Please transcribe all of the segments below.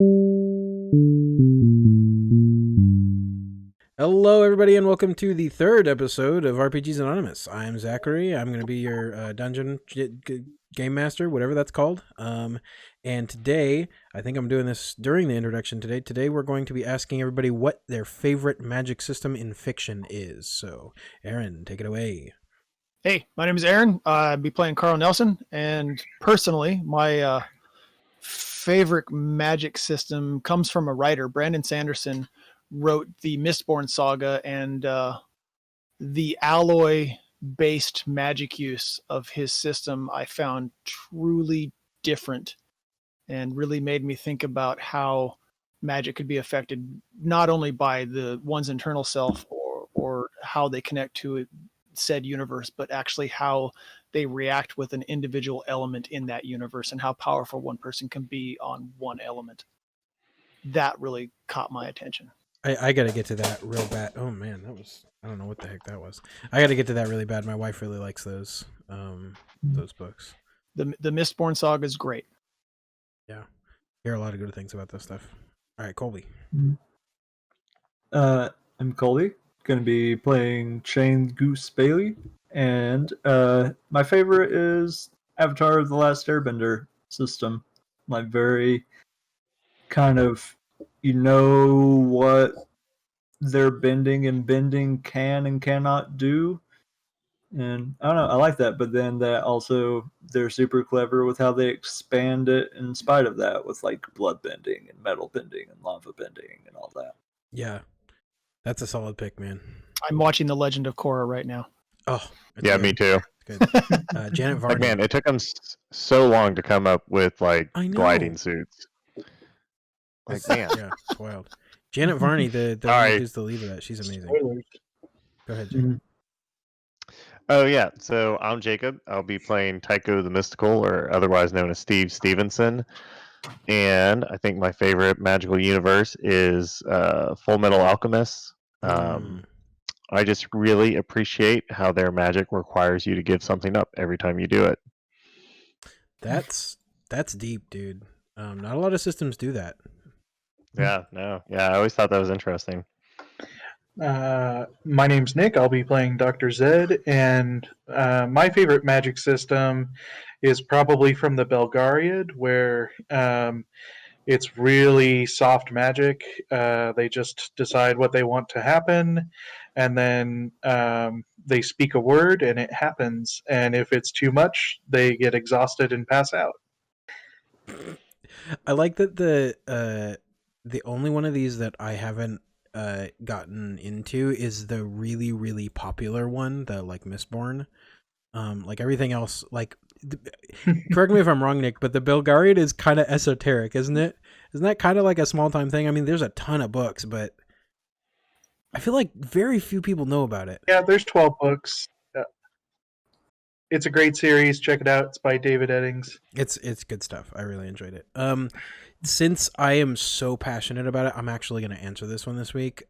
Hello, everybody, and welcome to the third episode of RPGs Anonymous. I'm Zachary. I'm going to be your dungeon game master, whatever that's called. And today, I think I'm doing this during the introduction today. Today, we're going to be asking everybody what their favorite magic system in fiction is. So, Aaron, take it away. Hey, my name is Aaron. I'll be playing Carl Nelson, and personally, my favorite magic system comes from a writer. Brandon Sanderson wrote the Mistborn saga, and the alloy-based magic use of his system I found truly different and really made me think about how magic could be affected not only by the one's internal self or how they connect to said universe, but actually how they react with an individual element in that universe and how powerful one person can be on one element. That really caught my attention. I got to get to that real bad. Oh, man, I don't know what the heck that was. I got to get to that really bad. My wife really likes those books. The Mistborn saga is great. Yeah. Hear a lot of good things about this stuff. All right, Colby. I'm Colby. Going to be playing Shane Goose Bailey, and my favorite is Avatar of the Last Airbender system. Like, very kind of, what their bending can and cannot do, and I don't know, I like that. But then that also, they're super clever with how they expand it in spite of that, with like blood bending and metal bending and lava bending and all that. Yeah. That's a solid pick, man. I'm watching The Legend of Korra right now. Oh, yeah, good. Me too. Good. Janet Varney. Like, man, it took them so long to come up with like gliding suits. Like, man, yeah, it's wild. Janet Varney, the right. who's the lead of that, she's amazing. Spoilers. Go ahead, Jacob. Oh yeah, so I'm Jacob. I'll be playing Tyke the Mystical, or otherwise known as Steve Stevenson. And I think my favorite magical universe is Full Metal Alchemist. I just really appreciate how their magic requires you to give something up every time you do it. That's deep, dude. Not a lot of systems do that. Yeah, I always thought that was interesting. My name's Nick. I'll be playing Dr. Zed, and my favorite magic system is probably from the Belgariad, where it's really soft magic. They just decide what they want to happen, and then they speak a word, and it happens. And if it's too much, they get exhausted and pass out. I like that the only one of these that I haven't gotten into is the really, really popular one, the like Mistborn. Like everything else, like correct me if I'm wrong, Nick, but the Belgariad is kind of esoteric, isn't it? Isn't that kind of like a small time thing? I mean, there's a ton of books, but I feel like very few people know about it. Yeah, there's 12 books. It's a great series. Check it out. It's by David Eddings. It's good stuff. I really enjoyed it. Since I am so passionate about it, I'm actually going to answer this one this week.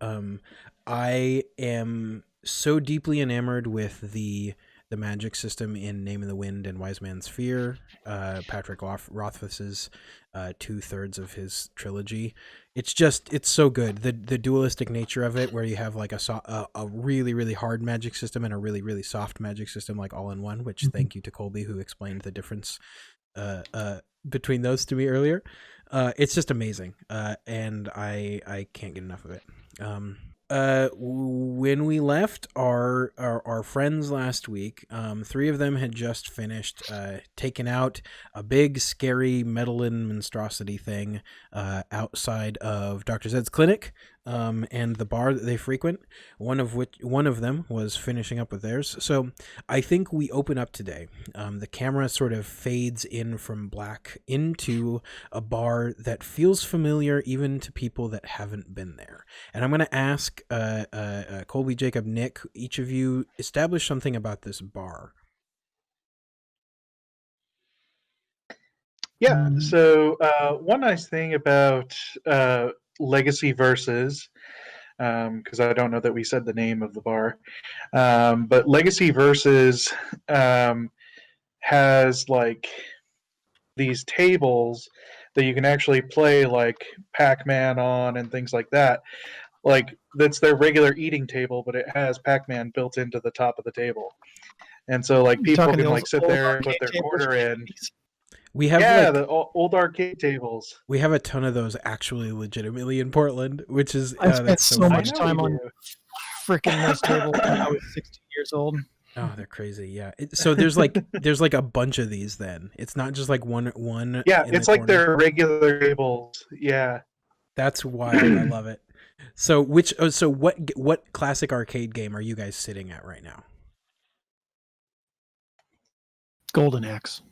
I am so deeply enamored with the magic system in Name of the Wind and Wise Man's Fear, Patrick Rothfuss's 2/3 of his trilogy. It's so good. The dualistic nature of it, where you have like a really, really hard magic system and a really, really soft magic system, like all in one, which thank you to Colby, who explained the difference between those to me earlier. It's just amazing. And I can't get enough of it. When we left our friends last week, 3 of them had just finished taking out a big scary meddling monstrosity thing outside of Dr. Zed's clinic and the bar that they frequent. One of them was finishing up with theirs. So I think we open up today. The camera sort of fades in from black into a bar that feels familiar even to people that haven't been there. And I'm going to ask Colby, Jacob, Nick, each of you establish something about this bar. Yeah, so one nice thing about Legacy Versus, because I don't know that we said the name of the bar, but Legacy Versus has like these tables that you can actually play like Pac-Man on and things like that. Like that's their regular eating table, but it has Pac-Man built into the top of the table. And so like You people talking can the like sit old there and put arcade their tables quarter from the in. 80s? We have Yeah, like the old arcade tables. we have a ton of those actually legitimately in Portland, which is I spent that's so funny. much time on freaking those tables when I was 16 years old. Oh, they're crazy. Yeah. So there's like a bunch of these. Then it's not just like one. Yeah, in it's the like corner. their regular tables. Yeah. That's wild. I love it. So what classic arcade game are you guys sitting at right now? Golden Axe.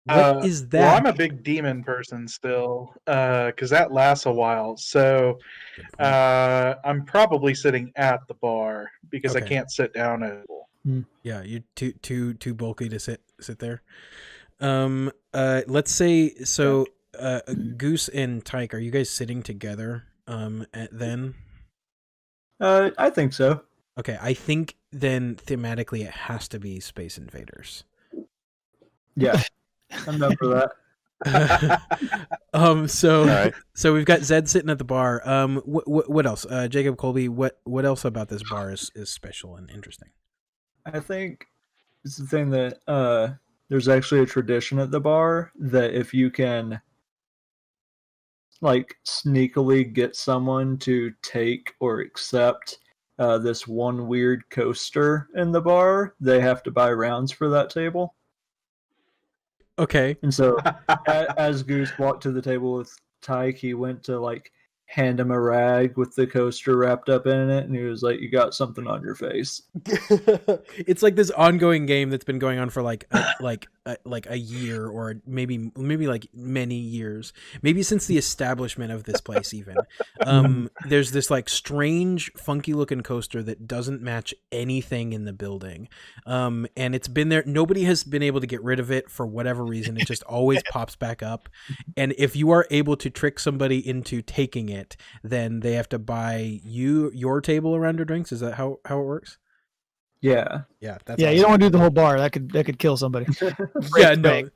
What is that? Well, I'm a big demon person still, because that lasts a while. So Good point. I'm probably sitting at the bar because I Okay. can't sit down at all. Yeah, you're too bulky to sit there. Let's say so. Goose and Tyke, are you guys sitting together? Then. I think so. Okay, I think then thematically it has to be Space Invaders. Yeah, I'm down for that. So All right. so we've got Zed sitting at the bar. What else? Jacob Colby, what else about this bar is special and interesting? I think it's the thing that there's actually a tradition at the bar that if you can like sneakily get someone to take or accept this one weird coaster in the bar, they have to buy rounds for that table. Okay. And so as Goose walked to the table with Tyke, he went to like hand him a rag with the coaster wrapped up in it, and he was like, "You got something on your face." It's like this ongoing game that's been going on for like a year or maybe like many years, maybe since the establishment of this place even. There's this like strange funky looking coaster that doesn't match anything in the building, and it's been there. Nobody has been able to get rid of it for whatever reason. It just always pops back up, and if you are able to trick somebody into taking it, then they have to buy your table a round of drinks. Is that how it works? Yeah. Yeah, that's Yeah, awesome. you don't want to do the whole bar. That could kill somebody. Yeah, the no. bank.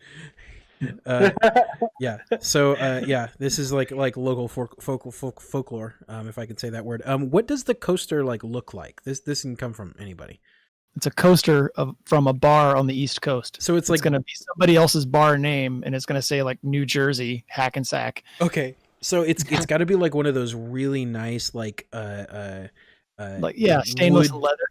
Yeah. So yeah, this is like local folklore, if I can say that word. What does the coaster like look like? This can come from anybody. It's a coaster from a bar on the East Coast. So it's like going to be somebody else's bar name, and it's going to say like New Jersey Hackensack. Okay. So it's got to be like one of those really nice like stainless wood... leather.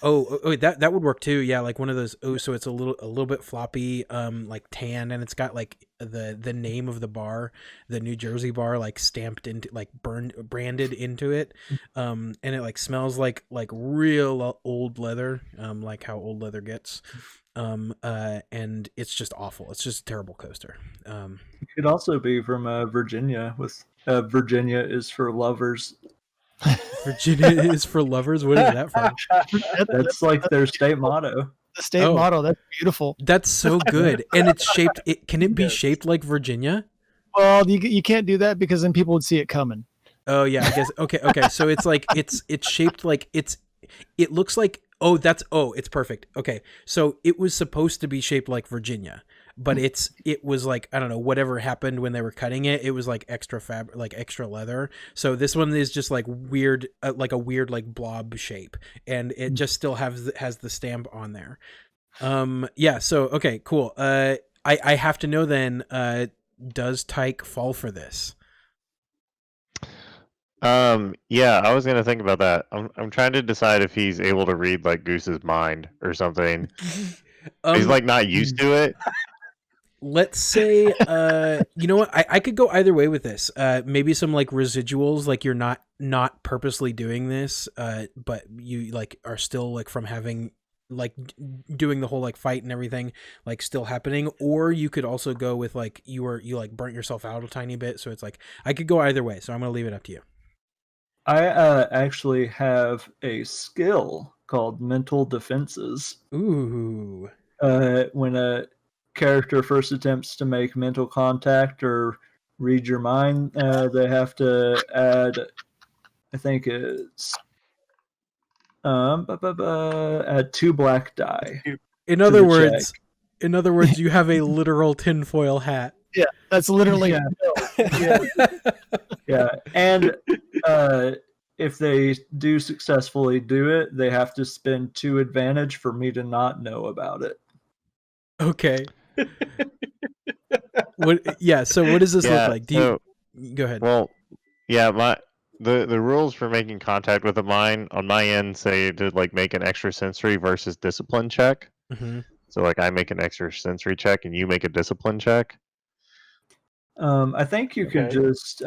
Oh, that would work too. Yeah, like one of those. Oh, so it's a little bit floppy, like tan, and it's got like the name of the bar, the New Jersey bar, like stamped into, like branded into it, and it like smells like real old leather, like how old leather gets, and it's just awful. It's just a terrible coaster. It could also be from Virginia. With Virginia is for lovers. Virginia is for lovers. What is that from? That's like their state motto. The state motto. That's beautiful. That's so good. And it's shaped. Can it be shaped like Virginia? Well, you can't do that because then people would see it coming. Oh yeah, I guess. Okay. So it's like it's shaped like it looks like. It's perfect. Okay, so it was supposed to be shaped like Virginia, but it was like, I don't know, whatever happened when they were cutting it. It was like extra fabric, like extra leather. So this one is just like weird, like a weird like blob shape, and it just still has the stamp on there. Yeah. So okay, cool. I have to know then. Does Tyke fall for this? Yeah, I was gonna think about that. I'm trying to decide if he's able to read like Goose's mind or something. He's like not used to it. Let's say, you know what? I could go either way with this. Maybe some like residuals, like you're not purposely doing this, but you like are still like from having like doing the whole like fight and everything like still happening. Or you could also go with like you like burnt yourself out a tiny bit. So it's like I could go either way. So I'm gonna leave it up to you. I actually have a skill called mental defenses. Ooh. When a character first attempts to make mental contact or read your mind, they have to add, I think it's add 2 black die. In other words, you have a literal tinfoil hat. Yeah, that's literally Yeah. Yeah, and if they do successfully do it, they have to spend 2 advantage for me to not know about it. Okay. Yeah, so what does this look Yeah, like? so, Go ahead. well, yeah, the rules for making contact with a mine on my end say to like make an extra sensory versus discipline check. Mm-hmm. So like I make an extra sensory check and you make a discipline check. I think you could Okay. just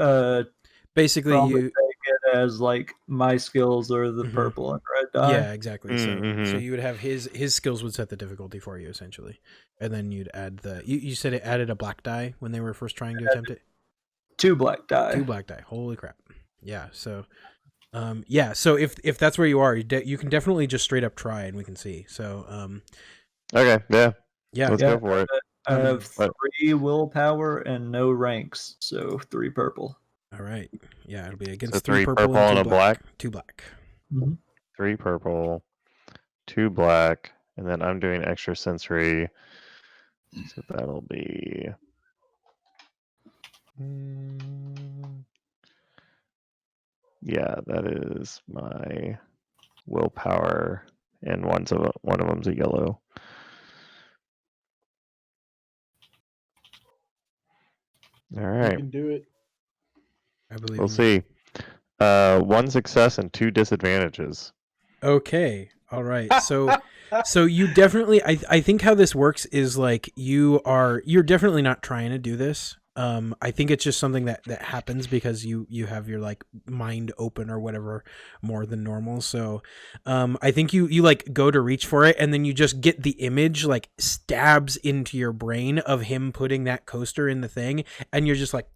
Basically, probably you take it as like my skills are the Mhm. purple and red die. yeah, exactly. So Mm-hmm. you would have his skills would set the difficulty for you essentially, and then you'd add you said it added a black die when they were first trying to attempt it. 2 black die. 2 black die. Holy crap! Yeah. So, yeah. So if that's where you are, you can definitely just straight up try, and we can see. So, Okay, yeah, yeah. let's go for it. I have But- 3 willpower and no ranks, so 3 purple. All right. Yeah, it'll be against So 3 3 purple purple and and 2 a black. 2 black. 3 purple, 2 black, and then I'm doing extra sensory. So that'll be. Yeah, that is my willpower, and one of them's a yellow. All You right, can do it. I believe. we'll in you. see. 1 success and 2 disadvantages. Okay. All right. So you definitely I think how this works is like you're definitely not trying to do this. I think it's just something that happens because you have your like mind open or whatever more than normal. So I think you like go to reach for it and then you just get the image like stabs into your brain of him putting that coaster in the thing and you're just like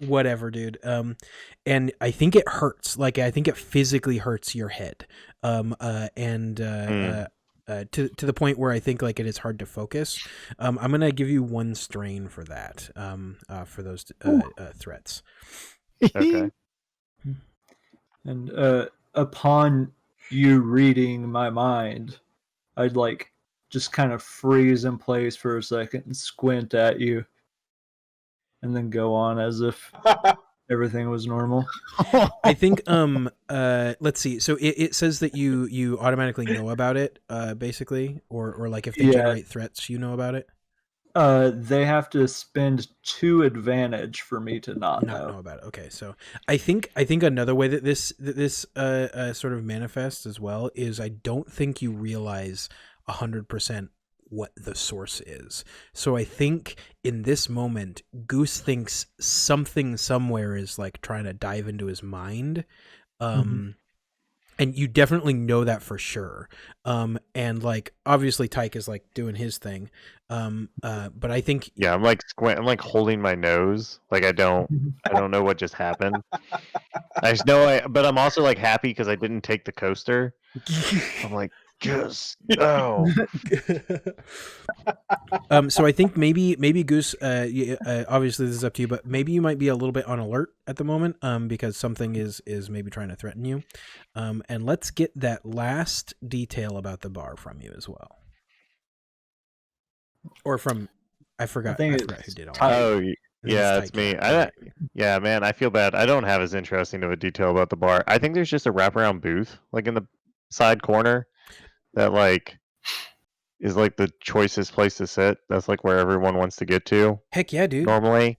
whatever, dude. And I think it hurts. Like I think it physically hurts your head. To the point where I think like it is hard to focus. I'm gonna give you 1 strain for that. For those threats. Okay. And upon you reading my mind, I'd like just kind of freeze in place for a second and squint at you, and then go on as if everything was normal. I think let's see. So it says that you automatically know about it, basically, or like if they Yeah. generate threats, you know about it. They have to spend 2 advantage for me to not know. About it. Okay, so I think another way that this sort of manifests as well is I don't think you realize 100% what the source is. So I think in this moment, Goose thinks something somewhere is like trying to dive into his mind. And you definitely know that for sure. And like obviously Tyke is like doing his thing. But I think Yeah, I'm like I'm like holding my nose. Like I don't know what just happened. I just know but I'm also like happy because I didn't take the coaster. I'm like, just no. So I think maybe Goose, obviously this is up to you, but maybe you might be a little bit on alert at the moment, because something is maybe trying to threaten you. And let's get that last detail about the bar from you as well. Or from, I forgot who did all that. Oh, yeah, it's me. Yeah, man, I feel bad. I don't have as interesting of a detail about the bar. I think there's just a wraparound booth, like in the side corner, that like is like the choicest place to sit. That's like where everyone wants to get to. Heck yeah, dude. Normally,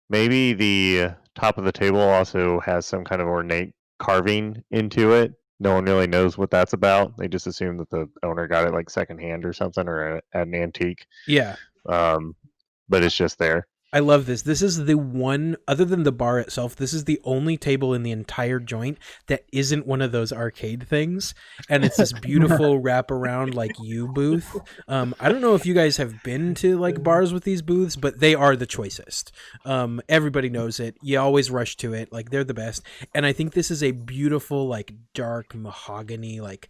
maybe the top of the table also has some kind of ornate carving into it. No one really knows what that's about. They just assume that the owner got it like secondhand or something, or at an antique. Yeah. But it's just there. I love this. This is the one, other than the bar itself, this is the only table in the entire joint that isn't one of those arcade things. And it's this beautiful wraparound like U booth. I don't know if you guys have been to like bars with these booths, but they are the choicest. Everybody knows it. You always rush to it. Like they're the best. And I think this is a beautiful, like dark mahogany, like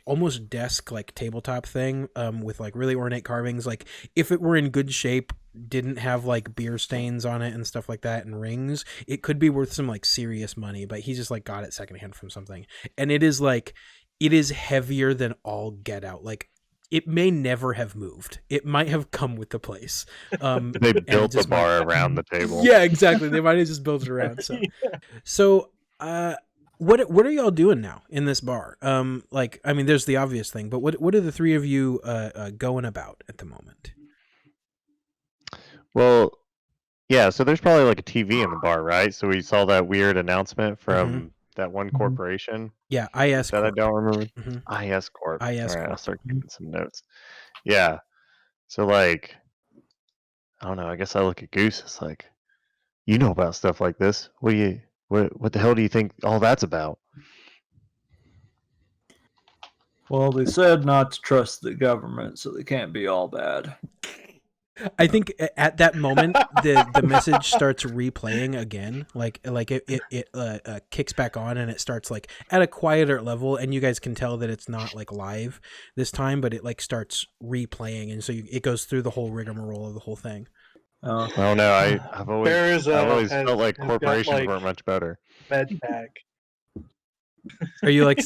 almost desk, like tabletop thing, with like really ornate carvings. Like if it were in good shape, didn't have like beer stains on it and stuff like that and rings, it could be worth some like serious money, but he just like got it secondhand from something. And it is heavier than all get out. Like it may never have moved. It might have come with the place. They built the bar around the table. Yeah, exactly. They might have just built it around. So, what are y'all doing now in this bar? Like, I mean, there's the obvious thing, but what are the three of you going about at the moment? Well, yeah, so there's probably like a TV in the bar, right? So we saw that weird announcement from that one corporation. Yeah, IS that Corp. I don't remember. Mm-hmm. IS Corp. IS All right, Corp. I'll start getting some notes. Yeah. So like, I don't know. I guess I look at Goose. It's like, you know about stuff like this. What the hell do you think all that's about? Well, they said not to trust the government, so they can't be all bad. I think at that moment the message starts replaying again, like it kicks back on and it starts like at a quieter level, and you guys can tell that it's not like live this time, but it like starts replaying, and so it goes through the whole rigmarole of the whole thing. I don't know. I've always felt like corporations weren't much better. Med pack. Are you like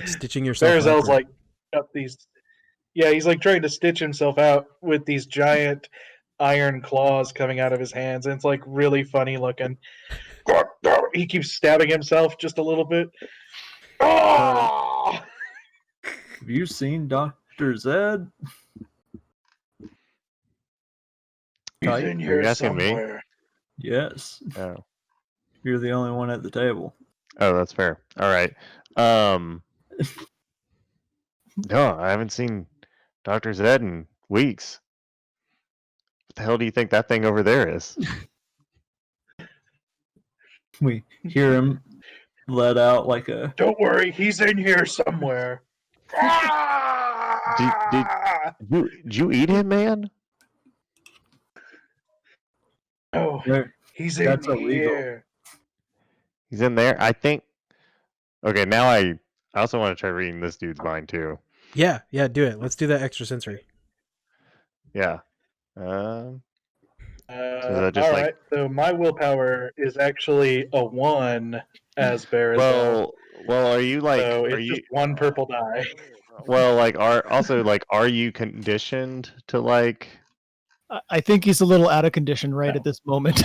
stitching yourself? Berazel's like got these. Yeah, he's like trying to stitch himself out with these giant iron claws coming out of his hands, and it's like really funny looking. He keeps stabbing himself just a little bit. Have you seen Dr. Zed? He's in here asking somewhere. me? Yes. Oh. You're the only one at the table. Oh, that's fair. All right. No, I haven't seen Dr. Zed in weeks. What the hell do you think that thing over there is? We hear him let out like a... Don't worry, he's in here somewhere. Did you eat him, man? Oh, he's in That's illegal. here. He's in there. I think. Okay, now I also want to try reading this dude's mind too. Yeah, do it. Let's do that extrasensory. Yeah. All just right. So my willpower is actually a 1 as Berazel. Well, are you like? So are it's you just 1 purple die? Well, like, are you conditioned to like? I think he's a little out of condition right at this moment.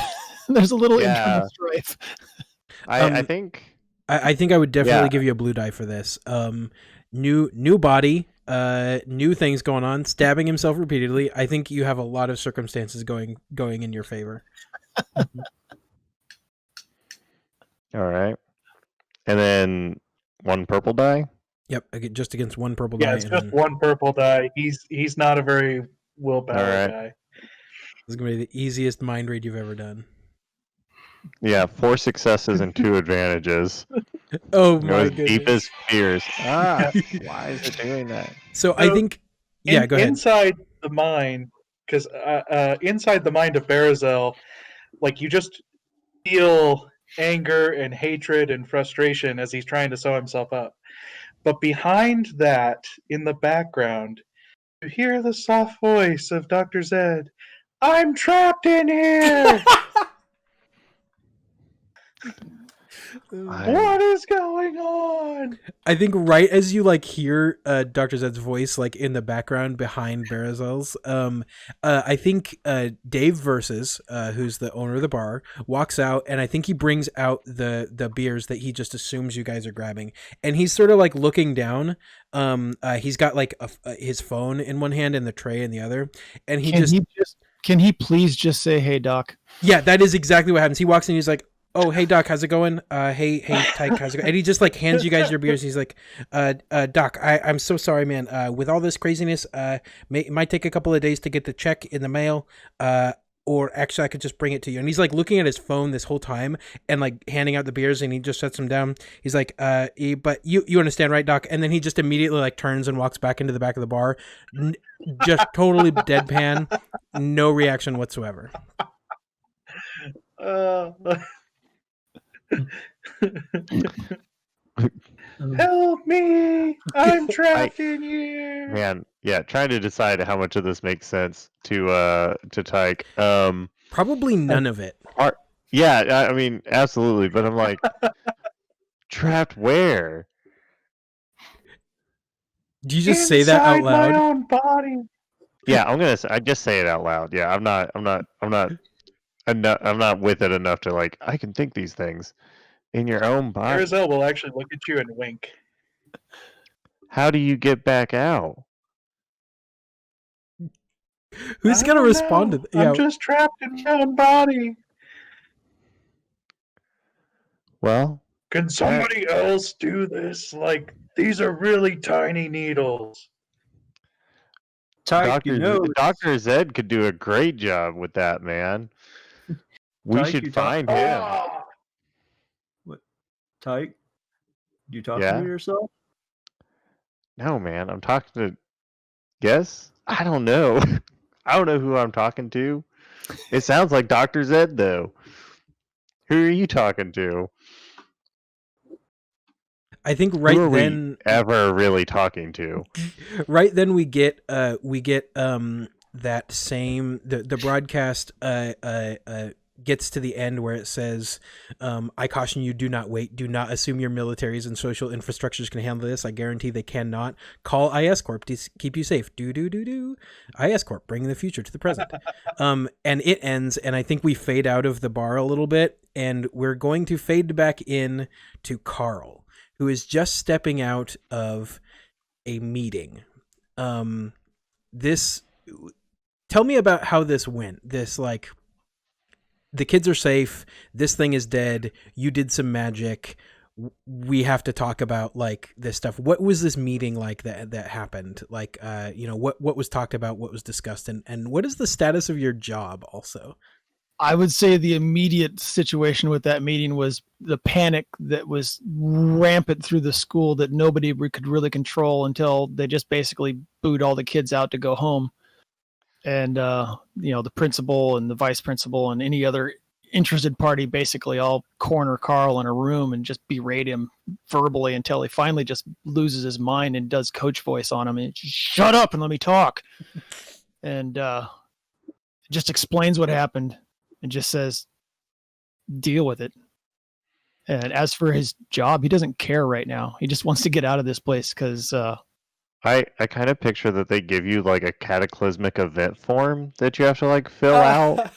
There's a little internal strife. I think. I think I would definitely give you a blue die for this. New body, new things going on, stabbing himself repeatedly. I think you have a lot of circumstances going in your favor. All right, and then 1 purple die. Yep, just against 1 purple die. Yeah, it's just 1 purple die. He's not a very willpower guy. This is gonna be the easiest mind read you've ever done. Yeah, 4 successes and 2 advantages. Oh my goodness! Deepest fears. Why is it doing that? So I think, go ahead. Inside the mind, because inside the mind of Berazel, like you just feel anger and hatred and frustration as he's trying to sew himself up. But behind that, in the background, you hear the soft voice of Dr. Zed. I'm trapped in here! What is going on? I think right as you like hear Dr. Zed's voice like in the background behind Berazel's, I think Dave Versus, who's the owner of the bar, walks out, and I think he brings out the beers that he just assumes you guys are grabbing, and he's sort of like looking down. He's got like his phone in one hand and the tray in the other, and Can he please just say, "Hey, Doc"? Yeah, that is exactly what happens. He walks in, he's like, "Oh, hey Doc, how's it going? Hey Tyke, how's it going?" And he just like hands you guys your beers. He's like, "Doc, I'm so sorry, man. With all this craziness, it might take a couple of days to get the check in the mail. Or actually, I could just bring it to you." And he's like looking at his phone this whole time and like handing out the beers, and he just sets them down. He's like, "But you understand, right, Doc?" And then he just immediately like turns and walks back into the back of the bar, just totally deadpan, no reaction whatsoever. Help me! I'm trapped in here. Man, yeah, trying to decide how much of this makes sense to Tyke. Probably none of it. Yeah, I mean, absolutely, but I'm like, trapped where? Do you just say that out Inside my loud? own body. Yeah, I just say it out loud. Yeah, I'm not with it enough to like. I can think these things in your own body. Berazel will actually look at you and wink. How do you get back out? Who's I gonna don't respond know. to that? I'm just trapped in my own body. Well, Can somebody else do this? Like, these are really tiny needles. Tyke, Dr. Zed could do a great job with that, man. We Tyke, should you talk- find him. Ah! Tyke, you talking Yeah? to yourself? No, man. I'm talking to. Yes? I don't know. I don't know who I'm talking to. It sounds like Dr. Zed, though. Who are you talking to? I think Who right are then, we ever really talking to? right then we get that same the broadcast gets to the end where it says, I caution you, do not wait, do not assume your militaries and social infrastructures can handle this. I guarantee they cannot. Call IS Corp to keep you safe. Do IS Corp, bringing the future to the present. And it ends, and I think we fade out of the bar a little bit, and we're going to fade back in to Carl, who is just stepping out of a meeting. Tell me about how this went. This, like, the kids are safe, this thing is dead, you did some magic, we have to talk about, like, this stuff. What was this meeting like that happened? Like, what was talked about, what was discussed, and what is the status of your job also? I would say the immediate situation with that meeting was the panic that was rampant through the school that nobody could really control until they just basically booed all the kids out to go home. And, the principal and the vice principal and any other interested party basically all corner Carl in a room and just berate him verbally until he finally just loses his mind and does coach voice on him and just, shut up and let me talk. And just explains what happened and just says, deal with it. And as for his job, he doesn't care right now. He just wants to get out of this place because I kind of picture that they give you like a cataclysmic event form that you have to like fill out,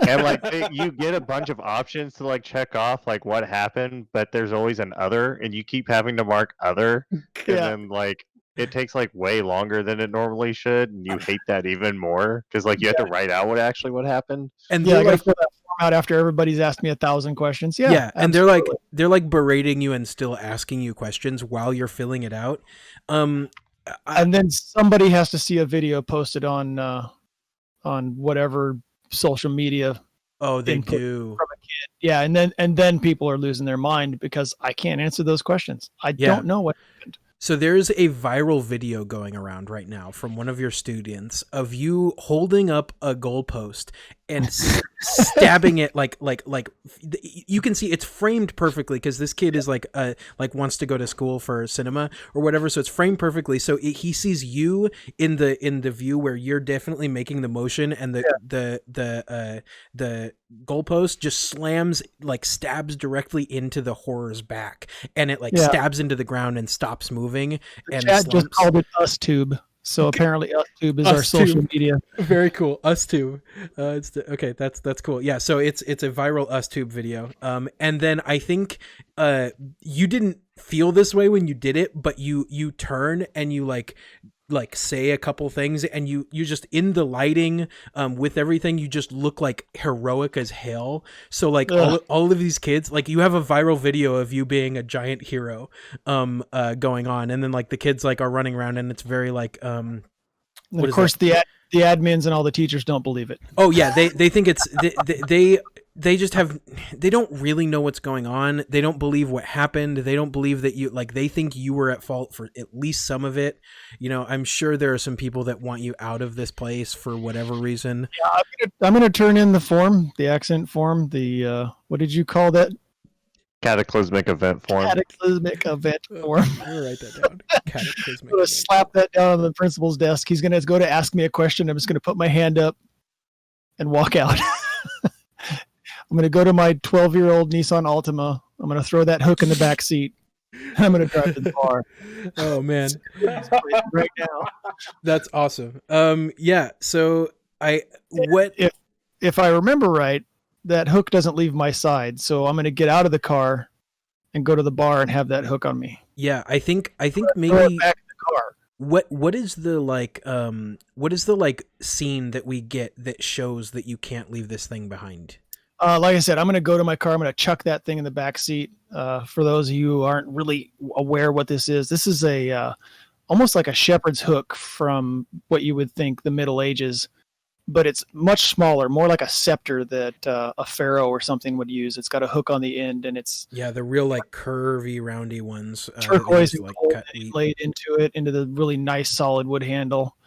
and like you get a bunch of options to like check off like what happened, but there's always an other, and you keep having to mark other, and then like it takes like way longer than it normally should, and you hate that even more because like you have to write out what happened. And I they're gotta like, fill that form out after everybody's asked me 1,000 questions. yeah, and absolutely. they're like berating you and still asking you questions while you're filling it out. And then somebody has to see a video posted on whatever social media. Oh, they input do. from a kid. Yeah, and then people are losing their mind because I can't answer those questions. I don't know what happened. So there's a viral video going around right now from one of your students of you holding up a goalpost and stabbing it like you can see it's framed perfectly because this kid is like wants to go to school for cinema or whatever, so it's framed perfectly. So he sees you in the view where you're definitely making the motion, and the goalpost just slams, like stabs directly into the horror's back, and it stabs into the ground and stops moving. And Chad just called it UsTube. So apparently UsTube is our social media. Very cool. UsTube. Okay, that's cool. Yeah, so it's a viral UsTube video. And then I think you didn't feel this way when you did it, but you turn and you like say a couple things, and you just in the lighting with everything, you just look like heroic as hell. So like all of these kids, like you have a viral video of you being a giant hero going on, and then like the kids like are running around, and it's very like and of course the admins and all the teachers don't believe it. Oh yeah, they think it's they just they don't really know what's going on. They don't believe what happened. They don't believe that you, like, they think you were at fault for at least some of it. I'm sure there are some people that want you out of this place for whatever reason. Yeah, I'm gonna turn in the form, the accent form, the what did you call that? Cataclysmic event form. Cataclysmic event form. I'm gonna write that down. Cataclysmic. I'm gonna slap that down on the principal's desk. He's gonna go to ask me a question. I'm just gonna put my hand up and walk out. I'm gonna go to my 12-year-old Nissan Altima. I'm gonna throw that hook in the back seat I'm gonna drive to the bar Oh man, right now. that's awesome. Yeah. So what? If I remember right, that hook doesn't leave my side, so I'm gonna get out of the car and go to the bar and have that hook on me. Yeah, I think Throw it maybe back in the car. what is the scene that we get that shows that you can't leave this thing behind? Like I said, I'm going to go to my car. I'm going to chuck that thing in the back seat. For those of you who aren't really aware what this is a almost like a shepherd's hook from what you would think the Middle Ages, but it's much smaller, more like a scepter that a pharaoh or something would use. It's got a hook on the end, and it's The real like curvy, roundy ones. turquoise and like gold cut wheat. laid into the really nice solid wood handle.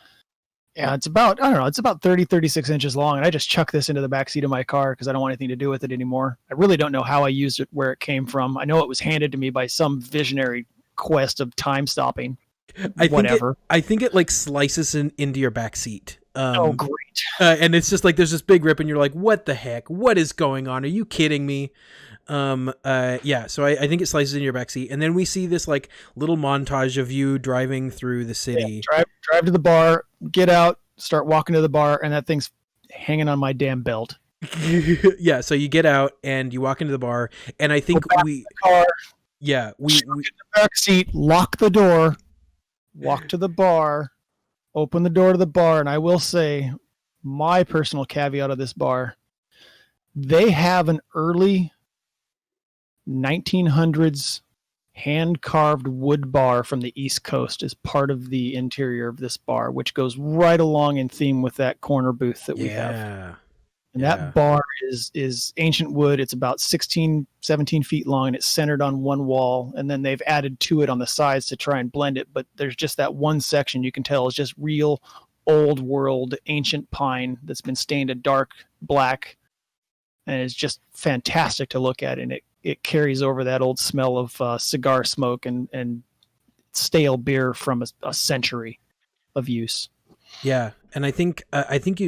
Yeah, it's about, I don't know, it's about 30, 36 inches long. And I just chuck this into the back seat of my car because I don't want anything to do with it anymore. I really don't know how I used it, where it came from. I know it was handed to me by some visionary quest of time stopping. I think it like slices into your back seat. Oh, great. And it's just like there's this big rip and you're like, what the heck? What is going on? Are you kidding me? Yeah, so I think it slices in your backseat, and then we see this like little montage of you driving through the city. Yeah, drive to the bar, get out, start walking to the bar, and that thing's hanging on my damn belt. Yeah, so you get out and you walk into the bar, and I think we car, we in the back seat, lock the door, walk to the bar, open the door to the bar, and I will say, my personal caveat of this bar, they have an early 1900s hand-carved wood bar from the East Coast as part of the interior of this bar, which goes right along in theme with that corner booth that we have. And that bar is ancient wood. It's about 16, 17 feet long, and it's centered on one wall. And then they've added to it on the sides to try and blend it. But there's just that one section you can tell is just real old world ancient pine that's been stained a dark black. And it's just fantastic to look at. And it carries over that old smell of cigar smoke and stale beer from a century of use. Yeah, and I think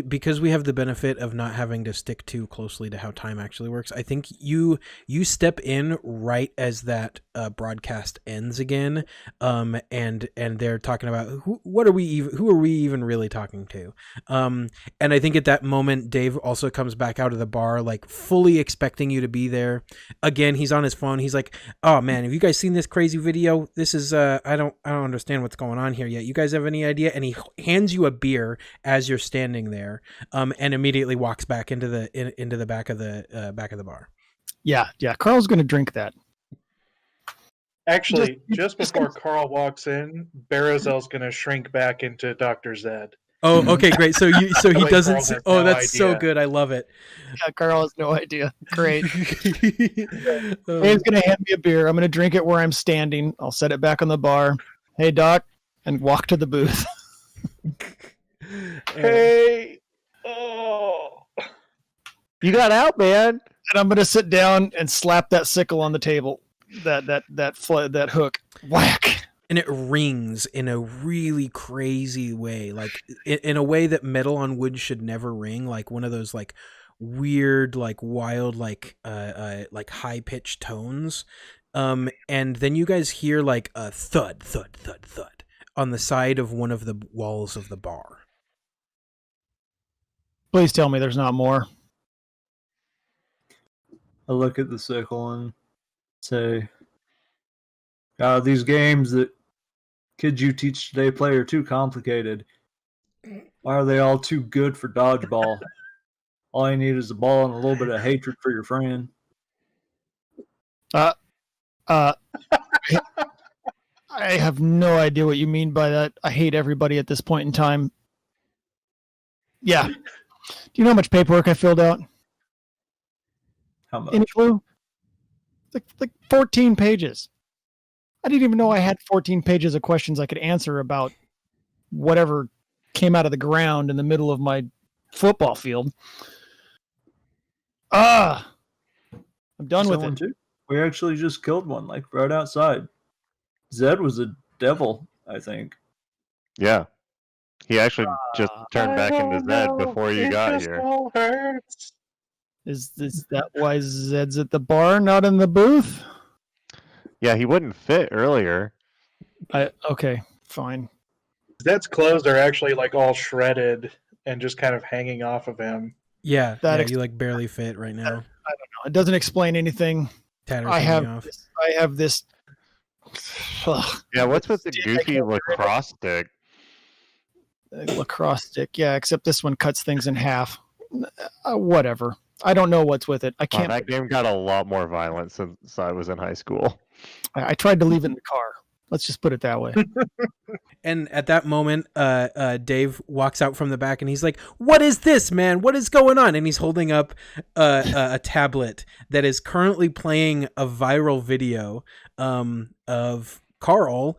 because we have the benefit of not having to stick too closely to how time actually works, I think you step in right as that broadcast ends again, and they're talking about who are we even really talking to, and I think at that moment Dave also comes back out of the bar like fully expecting you to be there. Again, he's on his phone. He's like, "Oh man, have you guys seen this crazy video? This is I don't understand what's going on here yet. You guys have any idea?" And he hands you a beer as you're standing there, and immediately walks back into the back of the bar. Yeah. Carl's going to drink that. Actually, just before Carl walks in, Berazel's going to shrink back into Dr. Zed. Oh, okay, great. So he doesn't. Oh, no that's so idea. good. I love it. Yeah, Carl has no idea. Great. Dave's going to hand me a beer. I'm going to drink it where I'm standing. I'll set it back on the bar. Hey, Doc, and walk to the booth. Hey! Oh! You got out, man. And I'm going to sit down and slap that sickle on the table. That hook. Whack. And it rings in a really crazy way, like in a way that metal on wood should never ring, like one of those like weird, like wild, like high pitched tones. And then you guys hear like a thud, thud, thud, thud on the side of one of the walls of the bar. Please tell me there's not more. I look at the sickle and say, these games that kids you teach today play are too complicated. Why are they all too good for dodgeball? All you need is a ball and a little bit of hatred for your friend. I have no idea what you mean by that. I hate everybody at this point in time. Yeah. Do you know how much paperwork I filled out? How much? Any clue? Like 14 pages. I didn't even know I had 14 pages of questions I could answer about whatever came out of the ground in the middle of my football field. I'm done with it. Too. We actually just killed one, like right outside. Zed was a devil, I think. Yeah. He actually just turned back into Zed before you got here. All hurts. Is that why Zed's at the bar, not in the booth? Yeah, he wouldn't fit earlier. Okay, fine. Zed's clothes are actually like all shredded and just kind of hanging off of him. Yeah, That you like barely fit right now. It doesn't explain anything. Tatters I hanging have off. I have this. Yeah, what's with the Stick I goofy can't lacrosse stick? lacrosse stick? Yeah, except this one cuts things in half. Whatever. I don't know what's with it. I Wow, can't. that game got a lot more violent since I was in high school. I tried to leave it in the car. Let's just put it that way. And at that moment, Dave walks out from the back and he's like, "What is this, man? What is going on?" And he's holding up a tablet that is currently playing a viral video of Carl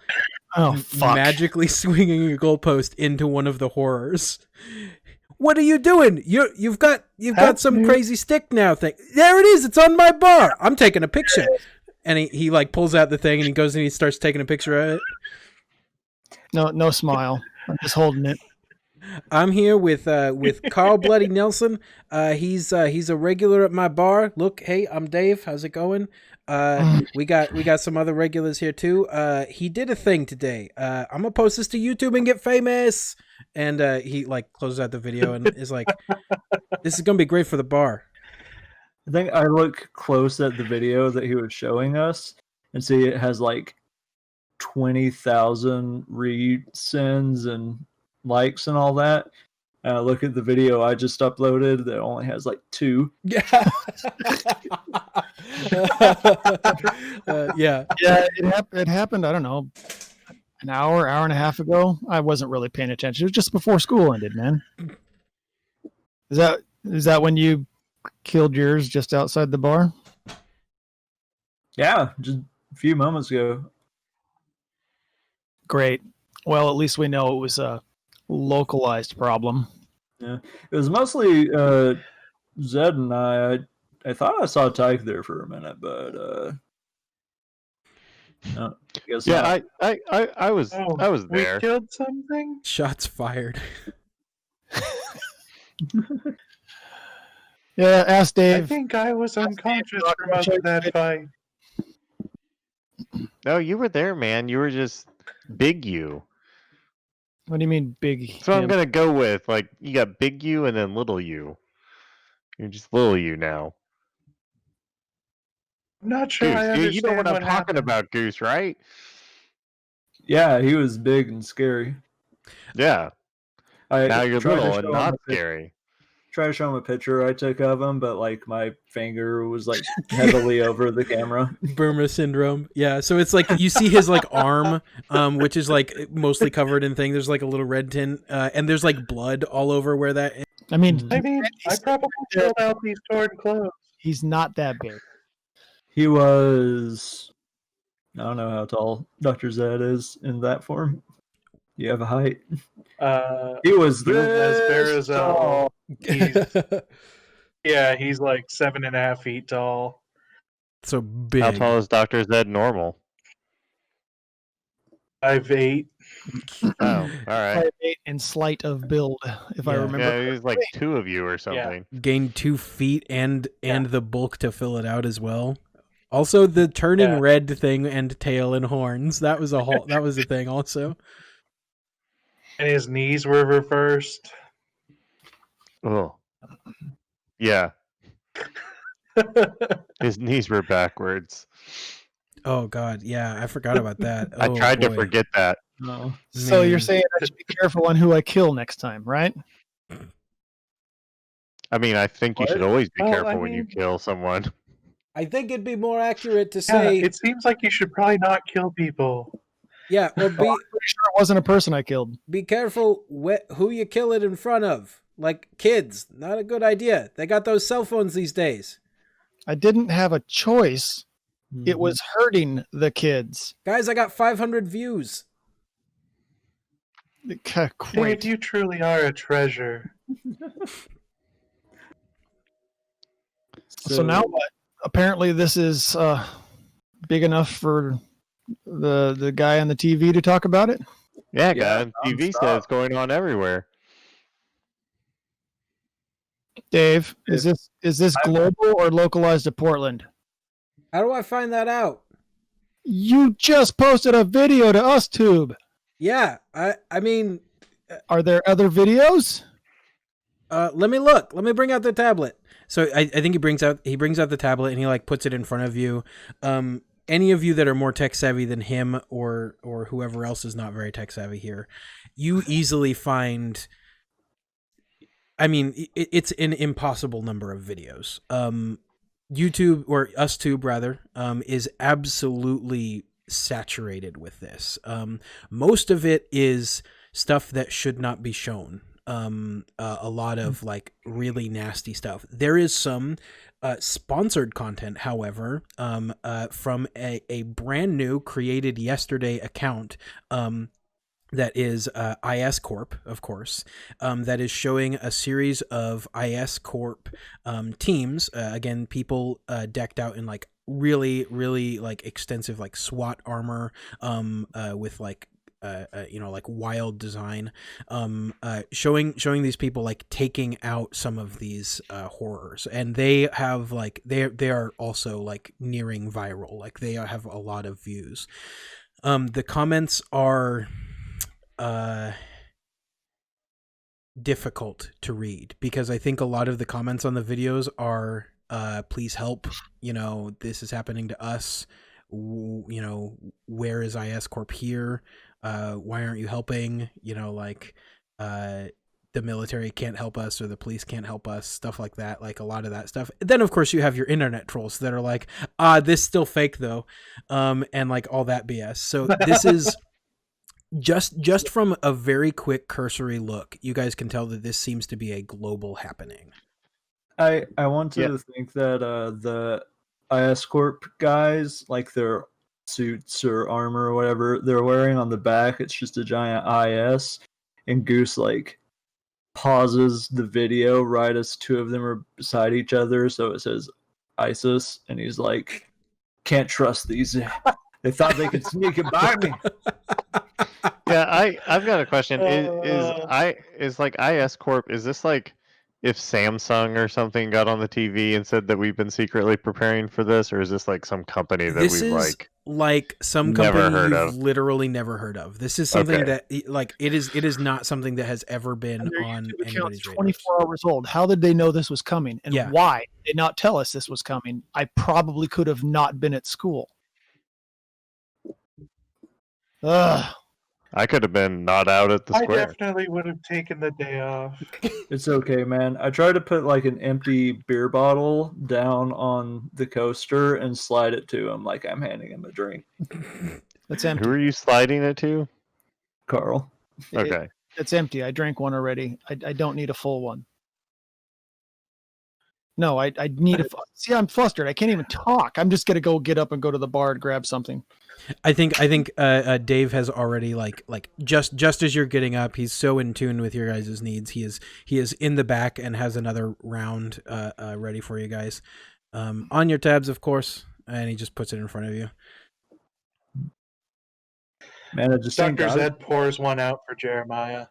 magically swinging a goalpost into one of the horrors. What are you doing? You've got some crazy stick now thing. There it is. It's on my bar. I'm taking a picture. And he like pulls out the thing and he goes and he starts taking a picture of it. No smile. I'm just holding it. I'm here with Carl Bloody Nelson. He's a regular at my bar. Look, hey, I'm Dave. How's it going? We got some other regulars here too. He did a thing today. I'm gonna post this to YouTube and get famous. And he like closes out the video and is like, "This is gonna be great for the bar." I think I look close at the video that he was showing us and see it has like 20,000 resends and likes and all that. And I look at the video I just uploaded that only has like 2. Yeah. Yeah. Yeah, it happened. I don't know, an hour and a half ago. I wasn't really paying attention. It was just before school ended, man. Is that when you killed yours just outside the bar? Yeah, just a few moments ago. Great. Well, at least we know it was a localized problem. Yeah, it was mostly Zed and I. I thought I saw Tyke there for a minute, but no, I guess Yeah, not. I was We there. killed something? Shots fired. Yeah, ask I Dave. think I was unconscious for most of that fight. No, you were there, man. You were just big you. What do you mean, big? That's what I'm him? gonna go with. Like you got big you and then little you. You're just little you now. I'm not sure Goose, I understand you know what I'm talking happened. about, Goose, right? Yeah, he was big and scary. Yeah. I Now you're tried to little show and him not a pic- scary. Try to show him a picture I took of him, but like my finger was like heavily over the camera. Burma syndrome. Yeah, so it's like you see his like arm, which is like mostly covered in thing. There's like a little red tint, and there's like blood all over where that. I mean, I probably filled out these torn clothes. he's not that big. He was. I don't know how tall Dr. Zed is in that form. You have a height. He was He was as this Berazel. tall. Yeah, he's like 7.5 feet tall. So big. How tall is Dr. Zed normal? 5'8". Oh, all right. 5'8" and slight of build, if I Yeah. remember. Yeah, it was like 2 of you or something. Gained 2 feet and the bulk to fill it out as well. Also, the turning red thing and tail and horns. That was a thing also. And his knees were reversed. Oh. Yeah. His knees were backwards. Oh God, yeah, I forgot about that. I Oh, tried to boy. forget that. No. So you're Man. saying I should be careful on who I kill next time, right? I mean, I think you What? should always be Well, careful I when you mean- kill someone. I think it'd be more accurate to Yeah, say, it seems like you should probably not kill people. yeah, or Pretty sure it wasn't a person I killed. be careful who you kill it in front of. Like kids, not a good idea. They got those cell phones these days. I didn't have a choice. Mm-hmm. It was hurting the kids. Guys, I got 500 views. Dave, Great. you truly are a treasure. So now what? Apparently this is big enough for the guy on the TV to talk about it. Yeah, Yeah, guy on TV said nonstop. it's going on everywhere. Dave, is this global or localized to Portland? How do I find that out? You just posted a video to UsTube. Yeah, I mean, Are there other videos? let me look. Let me bring out the tablet. So I think he brings out the tablet and he like puts it in front of you. Any of you that are more tech savvy than him or whoever else is not very tech savvy here, you easily find. I mean, it's an impossible number of videos. YouTube or UsTube rather is absolutely saturated with this. Most of it is stuff that should not be shown. A lot of like really nasty stuff. There is some sponsored content, however, from a brand new created yesterday account that is IS Corp, of course, that is showing a series of IS Corp teams. Again, people decked out in like really, really like extensive like SWAT armor with like like wild design, showing these people like taking out some of these horrors, and they have like they are also like nearing viral. Like they have a lot of views. The comments are difficult to read because I think a lot of the comments on the videos are please help, this is happening to us, where is IS Corp here, why aren't you helping, the military can't help us or the police can't help us, stuff like that, like a lot of that stuff. Then of course you have your internet trolls that are like, this is still fake though, and like all that BS. So this is just from a very quick cursory look, you guys can tell that this seems to be a global happening. I want to think that the IS Corp guys, like their suits or armor or whatever they're wearing on the back, it's just a giant IS, and Goose like pauses the video right as two of them are beside each other, so it says ISIS, and he's like, "Can't trust these. They thought they could sneak it by me." Yeah, I've got a question. Is like IS Corp, is this like if Samsung or something got on the TV and said that we've been secretly preparing for this, or is this like some company that this we've is like some never company heard you've of? literally never heard of. This is something Okay. that like it is not something that has ever been And their on YouTube account's anybody's radar. 24 hours old. How did they know this was coming? And Yeah. why did they not tell us this was coming? I probably could have not been at school. Ugh. I could have been not out at the I square. definitely would have taken the day off. It's okay, man. I tried to put like an empty beer bottle down on the coaster and slide it to him like I'm handing him a drink. It's empty. Who are you sliding it to? Carl. Okay. It's empty. I drank one already. I don't need a full one. No, I need a. See, I'm flustered. I can't even talk. I'm just gonna get up and go to the bar and grab something. I think Dave has already like just as you're getting up, he's so in tune with your guys' needs. He is in the back and has another round ready for you guys. On your tabs, of course, and he just puts it in front of you. Man, I just think Dr. Zed pours one out for Jeremiah.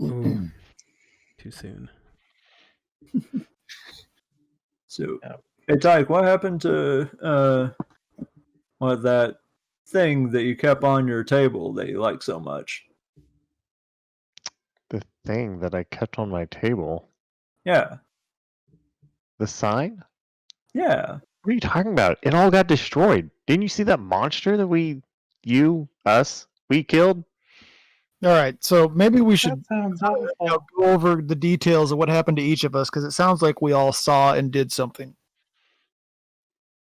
Ooh, too soon. So, hey Tyke, what happened to that thing that you kept on your table that you like so much? The thing that I kept on my table. Yeah. The sign? Yeah. What are you talking about? It all got destroyed. Didn't you see that monster that we killed? All right, so maybe we should That sounds awful. go over the details of what happened to each of us, because it sounds like we all saw and did something.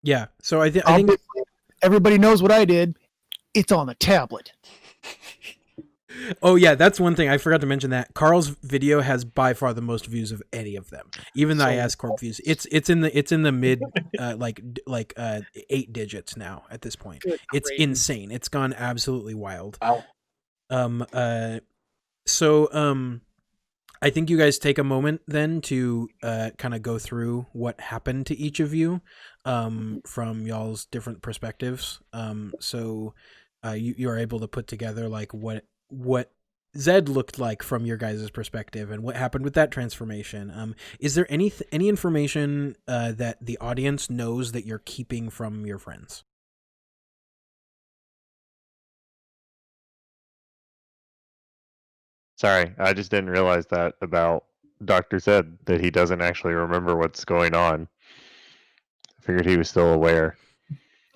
Yeah. So I think Everybody knows what I did. It's on the tablet. Oh yeah, that's one thing I forgot to mention. That Carl's video has by far the most views of any of them, even the IS Corp views. It's in the mid like 8 digits now at this point. It's insane. It's gone absolutely wild. Wow. So I think you guys take a moment then to kind of go through what happened to each of you from y'all's different perspectives. So you are able to put together like what Zed looked like from your guys' perspective and what happened with that transformation. Is there any information that the audience knows that you're keeping from your friends? Sorry, I just didn't realize that about Dr. Zed, that he doesn't actually remember what's going on. I figured he was still aware.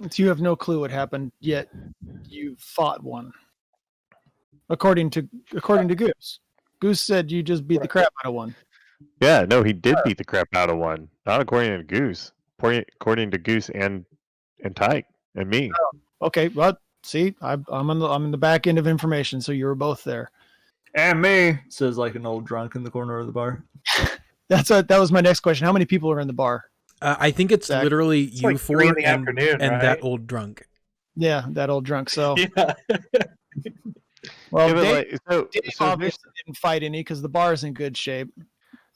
So you have no clue what happened, yet you fought one. According to Goose. Goose said you just beat the crap out of one. Yeah, no, he did beat the crap out of one. Not according to Goose. According to Goose and Tyke and me. Okay, well, see, I'm in the back end of information, so you were both there. And me, says like an old drunk in the corner of the bar. That was my next question. How many people are in the bar? I think it's Zach. literally It's you like four 3 in the and afternoon, right? that old drunk. Yeah, that old drunk. So, Yeah. well, Yeah, but Dave, like, so there's- obviously didn't fight any because the bar's in good shape.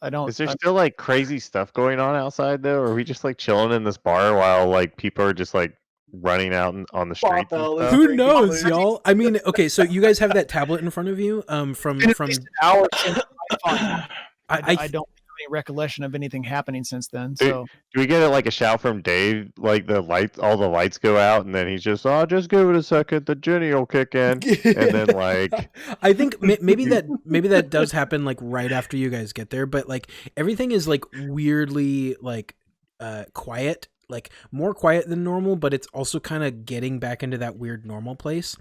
is there still like crazy stuff going on outside though? Or are we just like chilling in this bar while like people are just like running out on the streets? And Barbell is stuff? Who drinking knows, loose. y'all? I mean, okay, so you guys have that tablet in front of you. From It's been at least an hour since I fought. I I don't have any recollection of anything happening since then. Dude, So Do we get like a shout from Dave? Like all the lights go out, and then he's just, "Oh, just give it a second. The Jenny will kick in," and then like, I think maybe that does happen like right after you guys get there, but like everything is like weirdly like quiet, like more quiet than normal, but it's also kind of getting back into that weird normal place.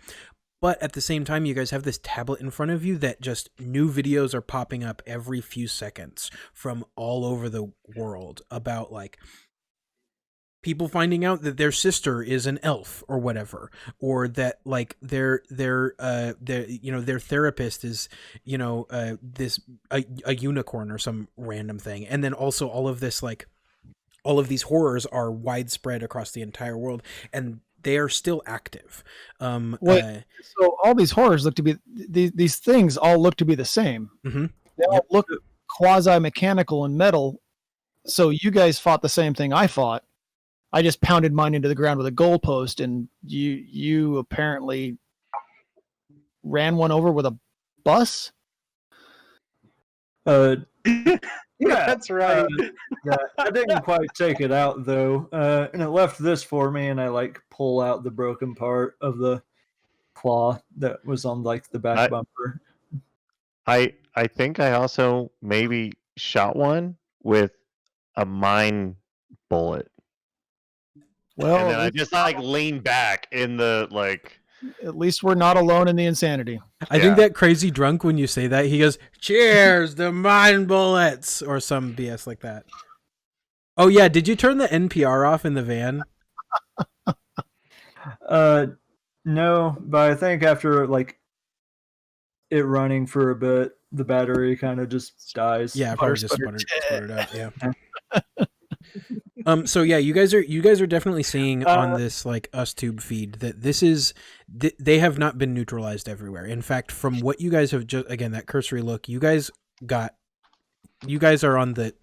But at the same time, you guys have this tablet in front of you that just new videos are popping up every few seconds from all over the world about like people finding out that their sister is an elf or whatever, or that like their therapist is a unicorn or some random thing. And then also all of these horrors are widespread across the entire world, and they are still active. so all these horrors look to be these things all look to be the same. Mm-hmm. They all look quasi mechanical and metal. So you guys fought the same thing I fought. I just pounded mine into the ground with a goalpost, and you apparently ran one over with a bus. Yeah, That's right. Yeah, I didn't quite take it out though, and it left this for me. And I like pull out the broken part of the claw that was on like the back bumper. I think I also maybe shot one with a mine bullet. Well, And then I just like lean back in the like. at least we're not alone in the insanity. I think that crazy drunk, when you say that, he goes, "Cheers, the mine bullets," or some BS like that. Oh yeah, did you turn the NPR off in the van? No, but I think after like it running for a bit, the battery kind of just dies. Yeah, probably just sputtered out. Yeah. So yeah, you guys are definitely seeing on this like UsTube feed that they have not been neutralized everywhere. In fact, from what you guys have just, again, that cursory look, you guys are on the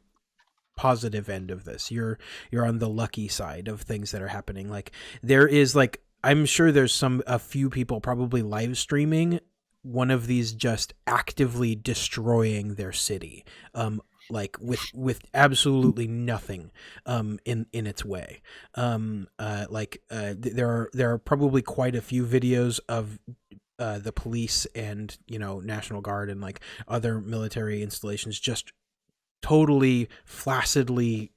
positive end of this. You're on the lucky side of things that are happening. Like there is like, I'm sure there's a few people probably live streaming one of these just actively destroying their city. Like with absolutely nothing in its way. There are probably quite a few videos of the police and National Guard and like other military installations just totally flaccidly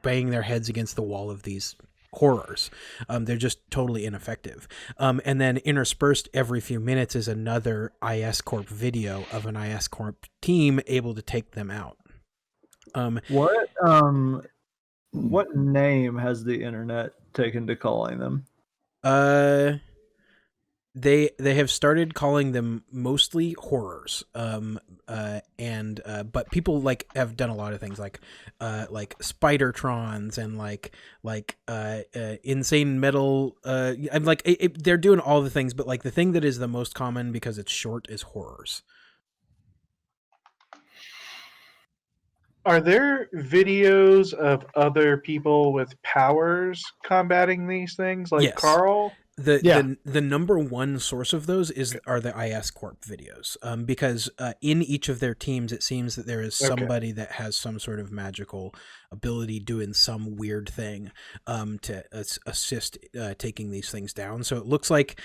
banging their heads against the wall of these horrors. They're just totally ineffective. And then interspersed every few minutes is another IS Corp video of an IS Corp team able to take them out. What name has the internet taken to calling them? They have started calling them mostly horrors. But people like have done a lot of things like Spidertrons and like insane metal. I'm like they're doing all the things, but like the thing that is the most common because it's short is horrors. Are there videos of other people with powers combating these things, like Yes. Carl? the number one source of those are the IS Corp videos, because in each of their teams it seems that there is somebody that has some sort of magical ability doing some weird thing to assist taking these things down. So it looks like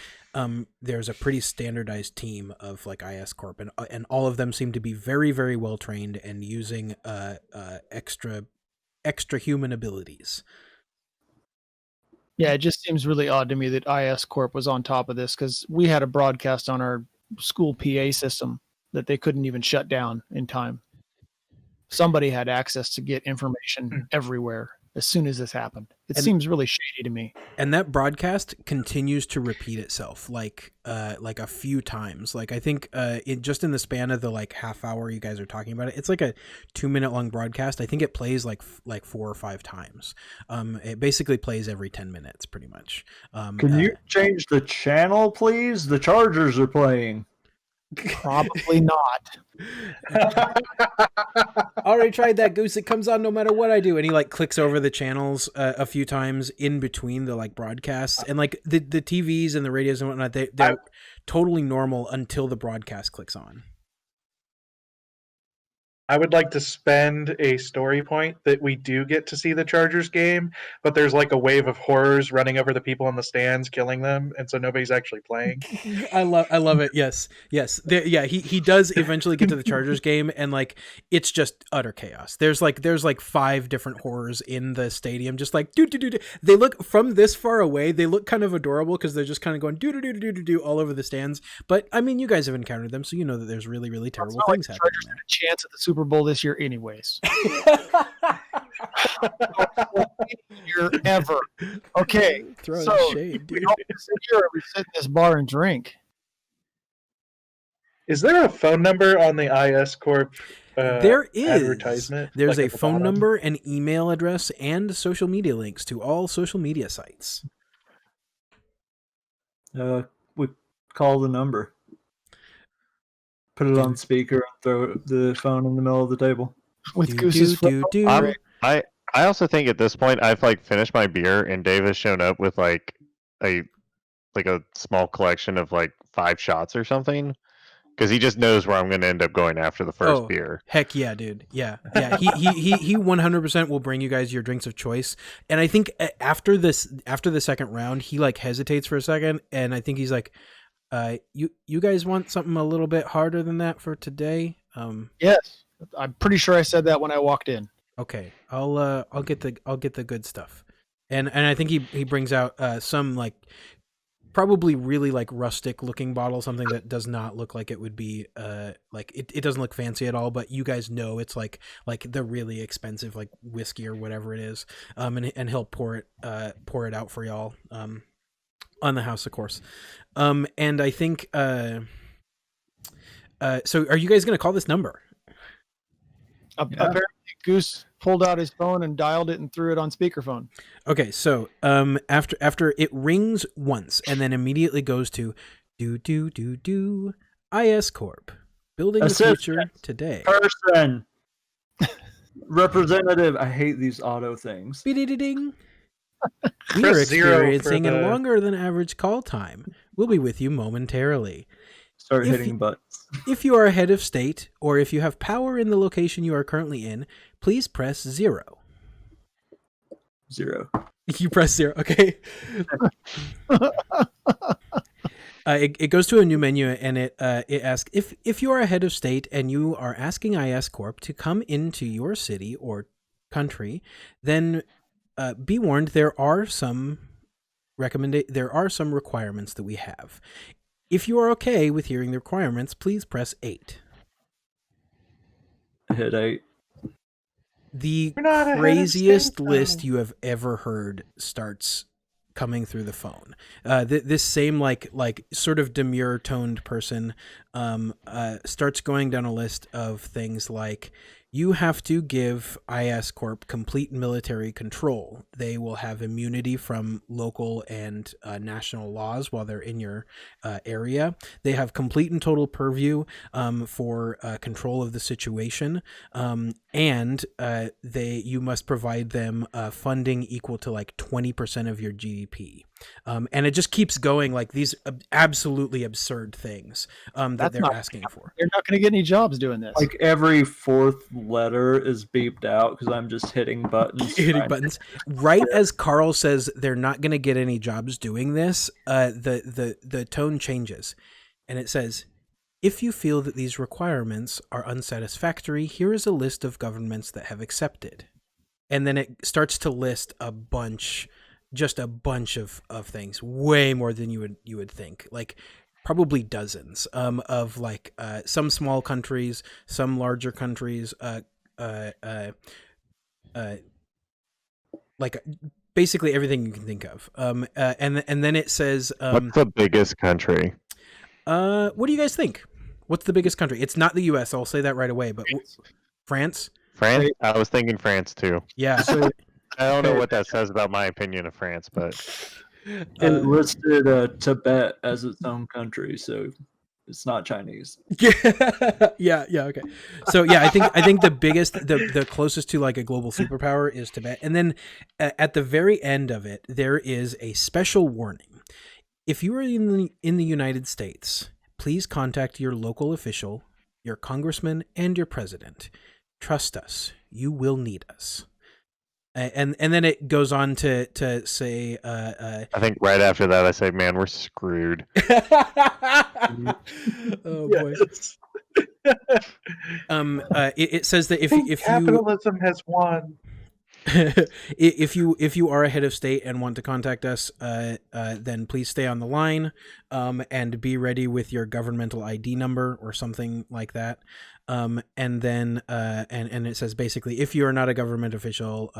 there's a pretty standardized team of like IS Corp, and all of them seem to be very, very well trained and using extra human abilities. Yeah, it just seems really odd to me that IS Corp was on top of this, because we had a broadcast on our school PA system that they couldn't even shut down in time. Somebody had access to get information everywhere as soon as this happened. It seems really shady to me. And that broadcast continues to repeat itself like a few times. Like I think just in the span of the like half hour you guys are talking about it, it's like a 2-minute long broadcast. I think it plays like 4 or 5 times. It basically plays every 10 minutes pretty much. Can you change the channel, please? The Chargers are playing. Probably not. Already tried that, Goose. It comes on no matter what I do. And he like clicks over the channels a few times in between the like broadcasts, and like the TVs and the radios and whatnot, they're totally normal until the broadcast clicks on. I would like to spend a story point that we do get to see the Chargers game, but there's like a wave of horrors running over the people in the stands, killing them, and so nobody's actually playing. I love it. Yes. He does eventually get to the Chargers game, and like it's just utter chaos. There's like 5 different horrors in the stadium, just like do. They look from this far away. They look kind of adorable because they're just kind of going do all over the stands. But I mean, you guys have encountered them, so you know that there's really, really terrible things happening. Chargers had a chance at the Super Bowl this year, anyways. Year ever. Okay, Throwing so shade, dude. we all sit here, we sit in this bar and drink. Is there a phone number on the IS Corp there is advertisement? There's like a at the phone bottom? number, an email address, and social media links to all social media sites. We call the number. Put it on speaker and throw the phone in the middle of the table. With Goose's phone. I also think at this point I've like finished my beer, and Dave has shown up with like a small collection of like 5 shots or something, because he just knows where I'm going to end up going after the first beer. Heck yeah, dude. Yeah. He 100% will bring you guys your drinks of choice. And I think after the second round, he like hesitates for a second, and I think he's like, you guys want something a little bit harder than that for today? Yes, I'm pretty sure I said that when I walked in. Okay, I'll get the good stuff, and I think he brings out some like probably really like rustic looking bottle, something that does not look like it would be like it doesn't look fancy at all, but you guys know it's like the really expensive like whiskey or whatever it is, and he'll pour it out for y'all on the house, of course. And I think so are you guys gonna call this number? Apparently Goose pulled out his phone and dialed it and threw it on speakerphone. Okay, so after it rings once and then immediately goes to do IS Corp, building the future today. Person. Representative. I hate these auto things. Ding. We Press are 0 for experiencing a the- longer than average call time. We'll be with you momentarily. Start If hitting buttons. If you are a head of state, or if you have power in the location you are currently in, please press 0. 0. You press 0, okay. It goes to a new menu, and it asks, if you are a head of state and you are asking IS Corp to come into your city or country, then be warned, there are some requirements that we have. If you are okay with hearing the requirements, please press 8. Hit 8. The We're not ahead of craziest state, list though. you have ever heard starts coming through the phone. This same like sort of demure toned person starts going down a list of things like, you have to give IS Corp complete military control. They will have immunity from local and national laws while they're in your area. They have complete and total purview for control of the situation, and you must provide them funding equal to like 20% of your GDP. And it just keeps going, like these absolutely absurd things that That's they're not- asking for. They're not going to get any jobs doing this. Like every fourth letter is beeped out because I'm just hitting buttons. Hitting buttons. Right as Carl says they're not going to get any jobs doing this, the tone changes, and it says, "If you feel that these requirements are unsatisfactory, here is a list of governments that have accepted." And then it starts to list a bunch of things, way more than you would think. Like probably dozens of like some small countries, some larger countries, like basically everything you can think of. And then it says, what's the biggest country? what do you guys think? What's the biggest country? It's not the U.S. I'll say that right away. But France. France? I was thinking France too. Yeah. So I don't know what that says about my opinion of France, but it listed Tibet as its own country, so it's not Chinese. yeah, okay. So yeah, I think the biggest, the closest to like a global superpower is Tibet, and then at the very end of it, there is a special warning. If you are in the United States, please contact your local official, your congressman, and your president. Trust us, you will need us. And then it goes on to say, I think right after that I say, man, we're screwed. oh boy. It says that if capitalism has won. if you are a head of state and want to contact us, then please stay on the line, and be ready with your governmental ID number or something like that. And then and it says basically, if you are not a government official,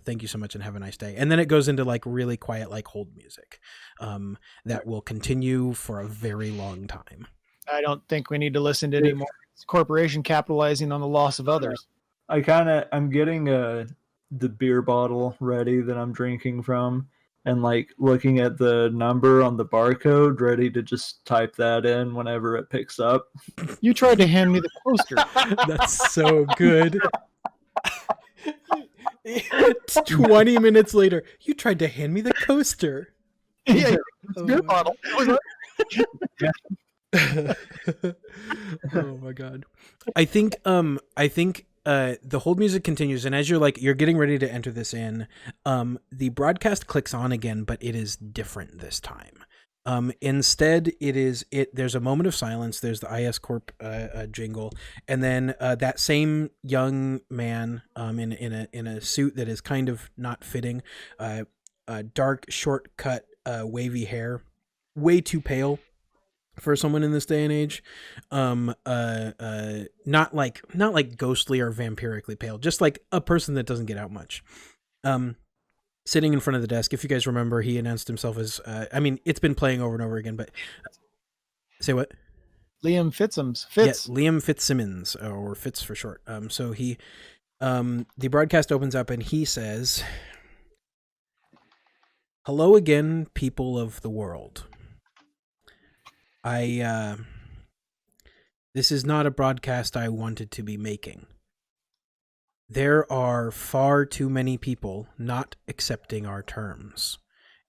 thank you so much and have a nice day. And then it goes into like really quiet, like hold music, that will continue for a very long time. I don't think we need to listen to any more. It's a corporation capitalizing on the loss of others. I'm getting the beer bottle ready that I'm drinking from, and like looking at the number on the barcode, ready to just type that in whenever it picks up. You tried to hand me the poster. That's so good. 20 minutes later, you tried to hand me the coaster. Yeah, Oh beer my- bottle. Oh my god. I think the hold music continues, and as you're getting ready to enter this in, the broadcast clicks on again, but it is different this time. Instead, there's a moment of silence. There's the IS Corp jingle, and then that same young man in a suit that is kind of not fitting, dark, short cut, wavy hair, way too pale for someone in this day and age. Not like ghostly or vampirically pale, just like a person that doesn't get out much. Sitting in front of the desk. If you guys remember, he announced himself as it's been playing over and over again, but say what? Liam Fitz. Yeah, Liam Fitzsimmons, or Fitz for short. So he, the broadcast opens up and he says, "Hello again, people of the world. This is not a broadcast I wanted to be making. There are far too many people not accepting our terms,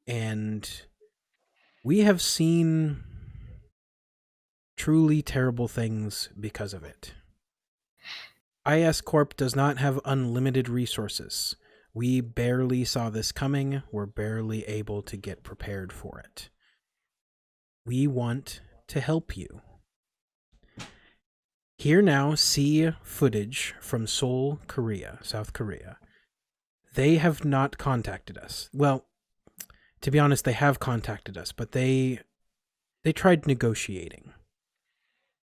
and we have seen truly terrible things because of it. IS Corp does not have unlimited resources. We barely saw this coming. We're barely able to get prepared for it. We want to help you. Here now, see footage from Seoul, Korea, South Korea. They have not contacted us. Well, to be honest, they have contacted us, but they tried negotiating.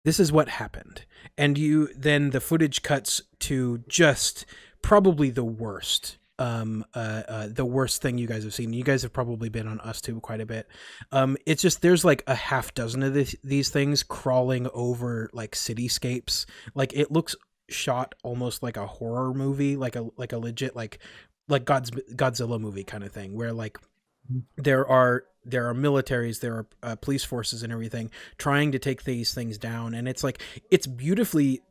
This is what happened." And then the footage cuts to just probably the worst thing you guys have seen. You guys have probably been on UsTube quite a bit. It's just, there's like a half dozen of these things crawling over like cityscapes. Like it looks shot almost like a horror movie, like a legit like Godzilla movie kind of thing, where like there are militaries, there are police forces and everything trying to take these things down, and it's like, it's beautifully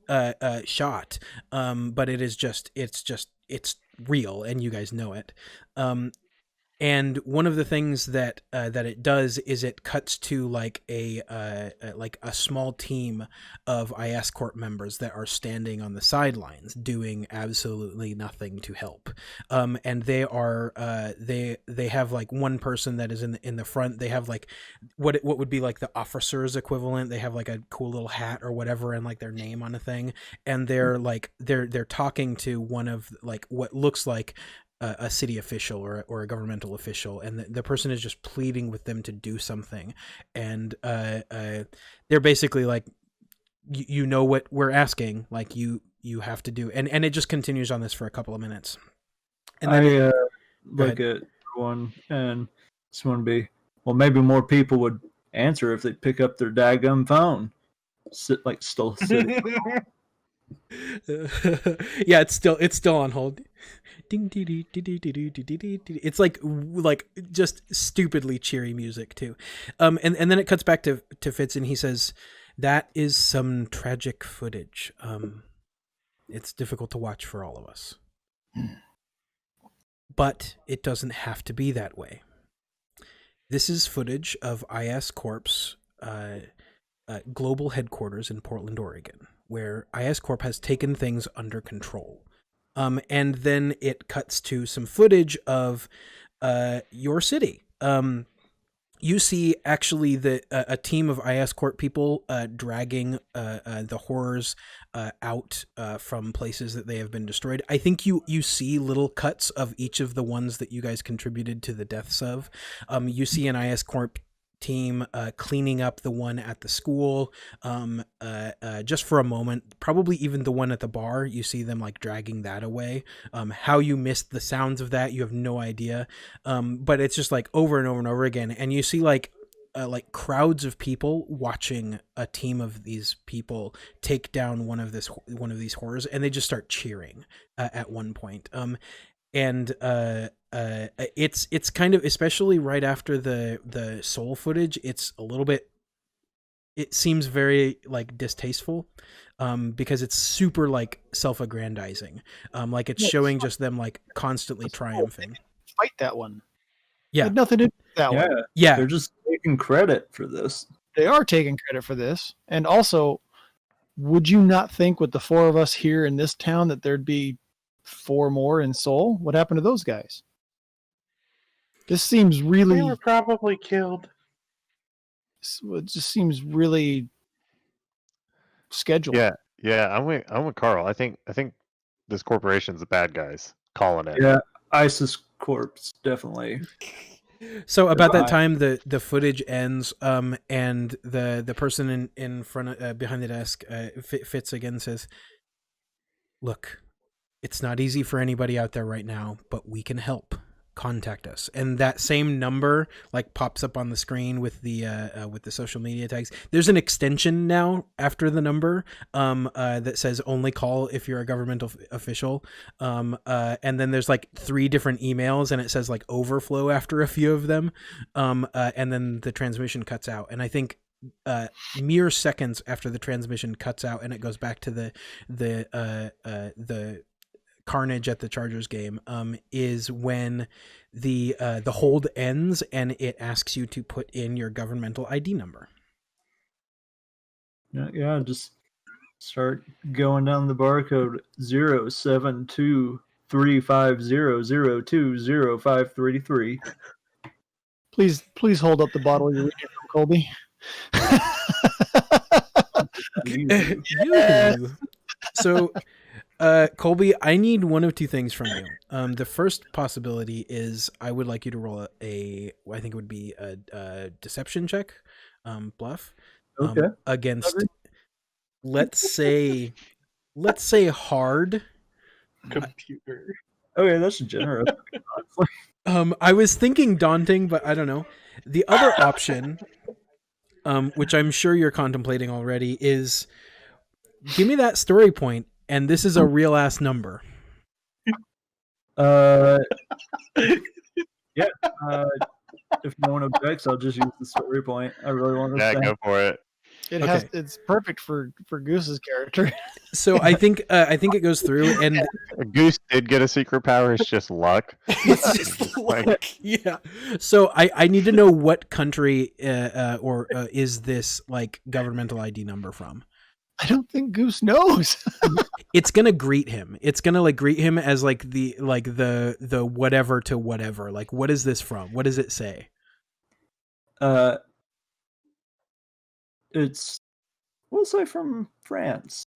shot, but it's real, and you guys know it. And one of the things that it does is it cuts to like a small team of IS Corp members that are standing on the sidelines doing absolutely nothing to help. And they are they have like one person that is in the front. They have like what would be like the officer's equivalent. They have like a cool little hat or whatever and like their name on a thing, and they're talking to one of like what looks like a city official or a governmental official, and the person is just pleading with them to do something, and they're basically like, you know what we're asking, like you have to do, and it just continues on this for a couple of minutes. And then I look at one, and this one be, well, maybe more people would answer if they pick up their daggum phone. Sit like still sitting. Yeah, it's still on hold. Ding, dee, dee, dee, dee, dee, dee, dee, dee, dee. It's like just stupidly cheery music too. And then it cuts back to Fitz, and he says, "That is some tragic footage. It's difficult to watch for all of us. But it doesn't have to be that way. This is footage of IS Corp's global headquarters in Portland, Oregon, where IS Corp has taken things under control." And then it cuts to some footage of your city. You see actually a team of IS Corp people dragging the horrors out from places that they have been destroyed. I think you see little cuts of each of the ones that you guys contributed to the deaths of. You see an IS Corp team cleaning up the one at the school just for a moment, probably even the one at the bar. You see them like dragging that away. How you missed the sounds of that, you have no idea. But it's just like over and over and over again, and you see like crowds of people watching a team of these people take down one of these horrors, and they just start cheering at one point. And it's kind of, especially right after the soul footage, it's a little bit, it seems very like distasteful, because it's super like self-aggrandizing, like it's showing just them like constantly triumphing. Fight that one. Yeah, It had nothing to do with that one. Yeah, They're just taking credit for this. They are taking credit for this, and also, would you not think with the four of us here in this town that there'd be 4 more in Seoul? What happened to those guys? This seems really... They were probably killed. It just seems really scheduled. Yeah. I'm with Carl. I think this corporation's the bad guys calling it. Yeah, ISIS Corp's definitely. So about that time, the footage ends, and the person in front of behind the desk, Fitz again says, "Look, it's not easy for anybody out there right now, but we can help. Contact us." And that same number like pops up on the screen with the social media tags. There's an extension now after the number that says only call if you're a governmental official. And then there's like 3 different emails, and it says like overflow after a few of them. And then the transmission cuts out. And I think mere seconds after the transmission cuts out and it goes back to the carnage at the Chargers game, is when the hold ends and it asks you to put in your governmental ID number. Yeah, just start going down the barcode 0723500200533. Please hold up the bottle you're reading from, Colby. Yes. So Colby, I need one of 2 things from you. The first possibility is I would like you to roll I think it would be a deception check, bluff, Okay. against, let's say hard. Computer. Okay, that's generous. I was thinking daunting, but I don't know. The other option, which I'm sure you're contemplating already, is give me that story point. And this is a real ass number. Yeah. If no one objects, I'll just use the story point. I really want to. Yeah, go for it. It's perfect for Goose's character. So I think it goes through, and Goose did get a secret power. It's just luck. it's just Like, Yeah. So I need to know what country is this like governmental ID number from? I don't think Goose knows. It's gonna greet him. It's gonna like greet him as like the whatever to whatever. Like, what is this from? What does it say? It's we'll say from France.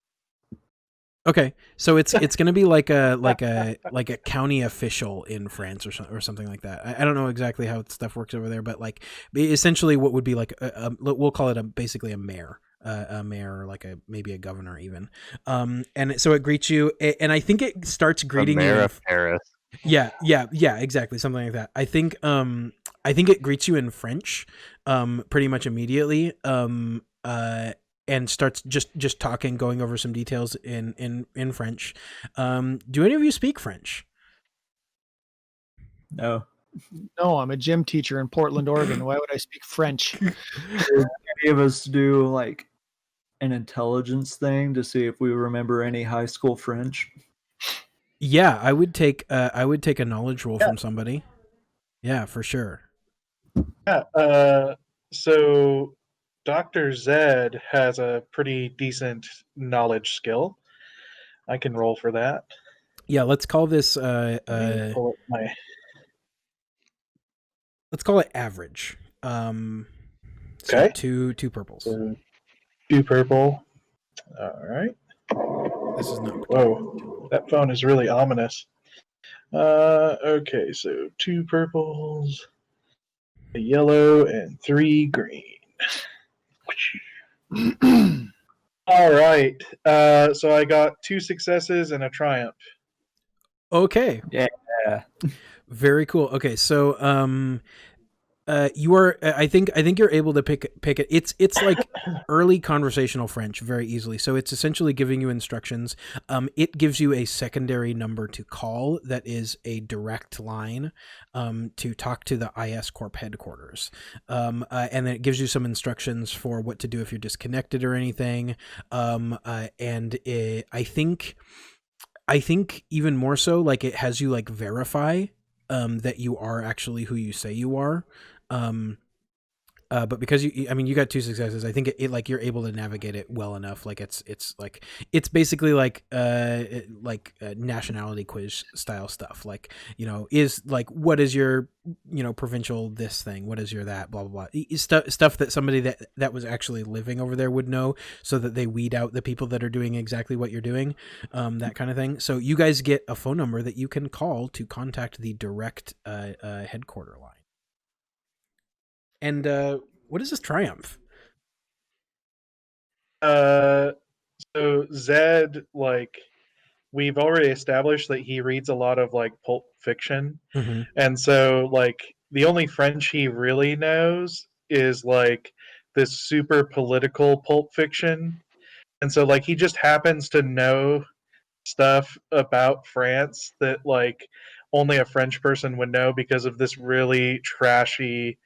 Okay, so it's gonna be like a county official in France or something like that. I don't know exactly how stuff works over there, but like essentially what would be like we'll call it basically a mayor. A mayor, or like maybe a governor even, and so it greets you, and I think it starts greeting the mayor you. of Paris. Yeah, exactly, something like that. I think it greets you in French, pretty much immediately, and starts just talking, going over some details in French. Do any of you speak French? No. No, I'm a gym teacher in Portland, Oregon. Why would I speak French? Any of us do like an intelligence thing to see if we remember any high school French? Yeah, I would take a knowledge roll from somebody. Yeah, for sure. Yeah. So Dr. Zed has a pretty decent knowledge skill. I can roll for that. Yeah, let's call this Let me pull up my... let's call it average. So Okay. two purples. So 2 purple. All right. This is not. Whoa, that phone is really ominous. Okay, so 2 purples, a yellow, and 3 green. All right. So I got 2 successes and a triumph. Okay. Yeah. Very cool. Okay, so you are. I think you're able to pick it. It's like early conversational French very easily. So it's essentially giving you instructions. It gives you a secondary number to call that is a direct line to talk to the IS Corp headquarters. And then it gives you some instructions for what to do if you're disconnected or anything. I think even more so, like it has you like verify that you are actually who you say you are. But because you got 2 successes, I think it like you're able to navigate it well enough. Like it's basically like nationality quiz style stuff. Like, is like, what is your, provincial this thing? What is your that? Blah, blah, blah. Stuff that somebody that was actually living over there would know, so that they weed out the people that are doing exactly what you're doing. That kind of thing. So you guys get a phone number that you can call to contact the direct headquarter line. And what is this triumph? So Zed, like, we've already established that he reads a lot of like pulp fiction, Mm-hmm. and so like the only French he really knows is like this super political pulp fiction, and so like he just happens to know stuff about France that like only a French person would know because of this really trashy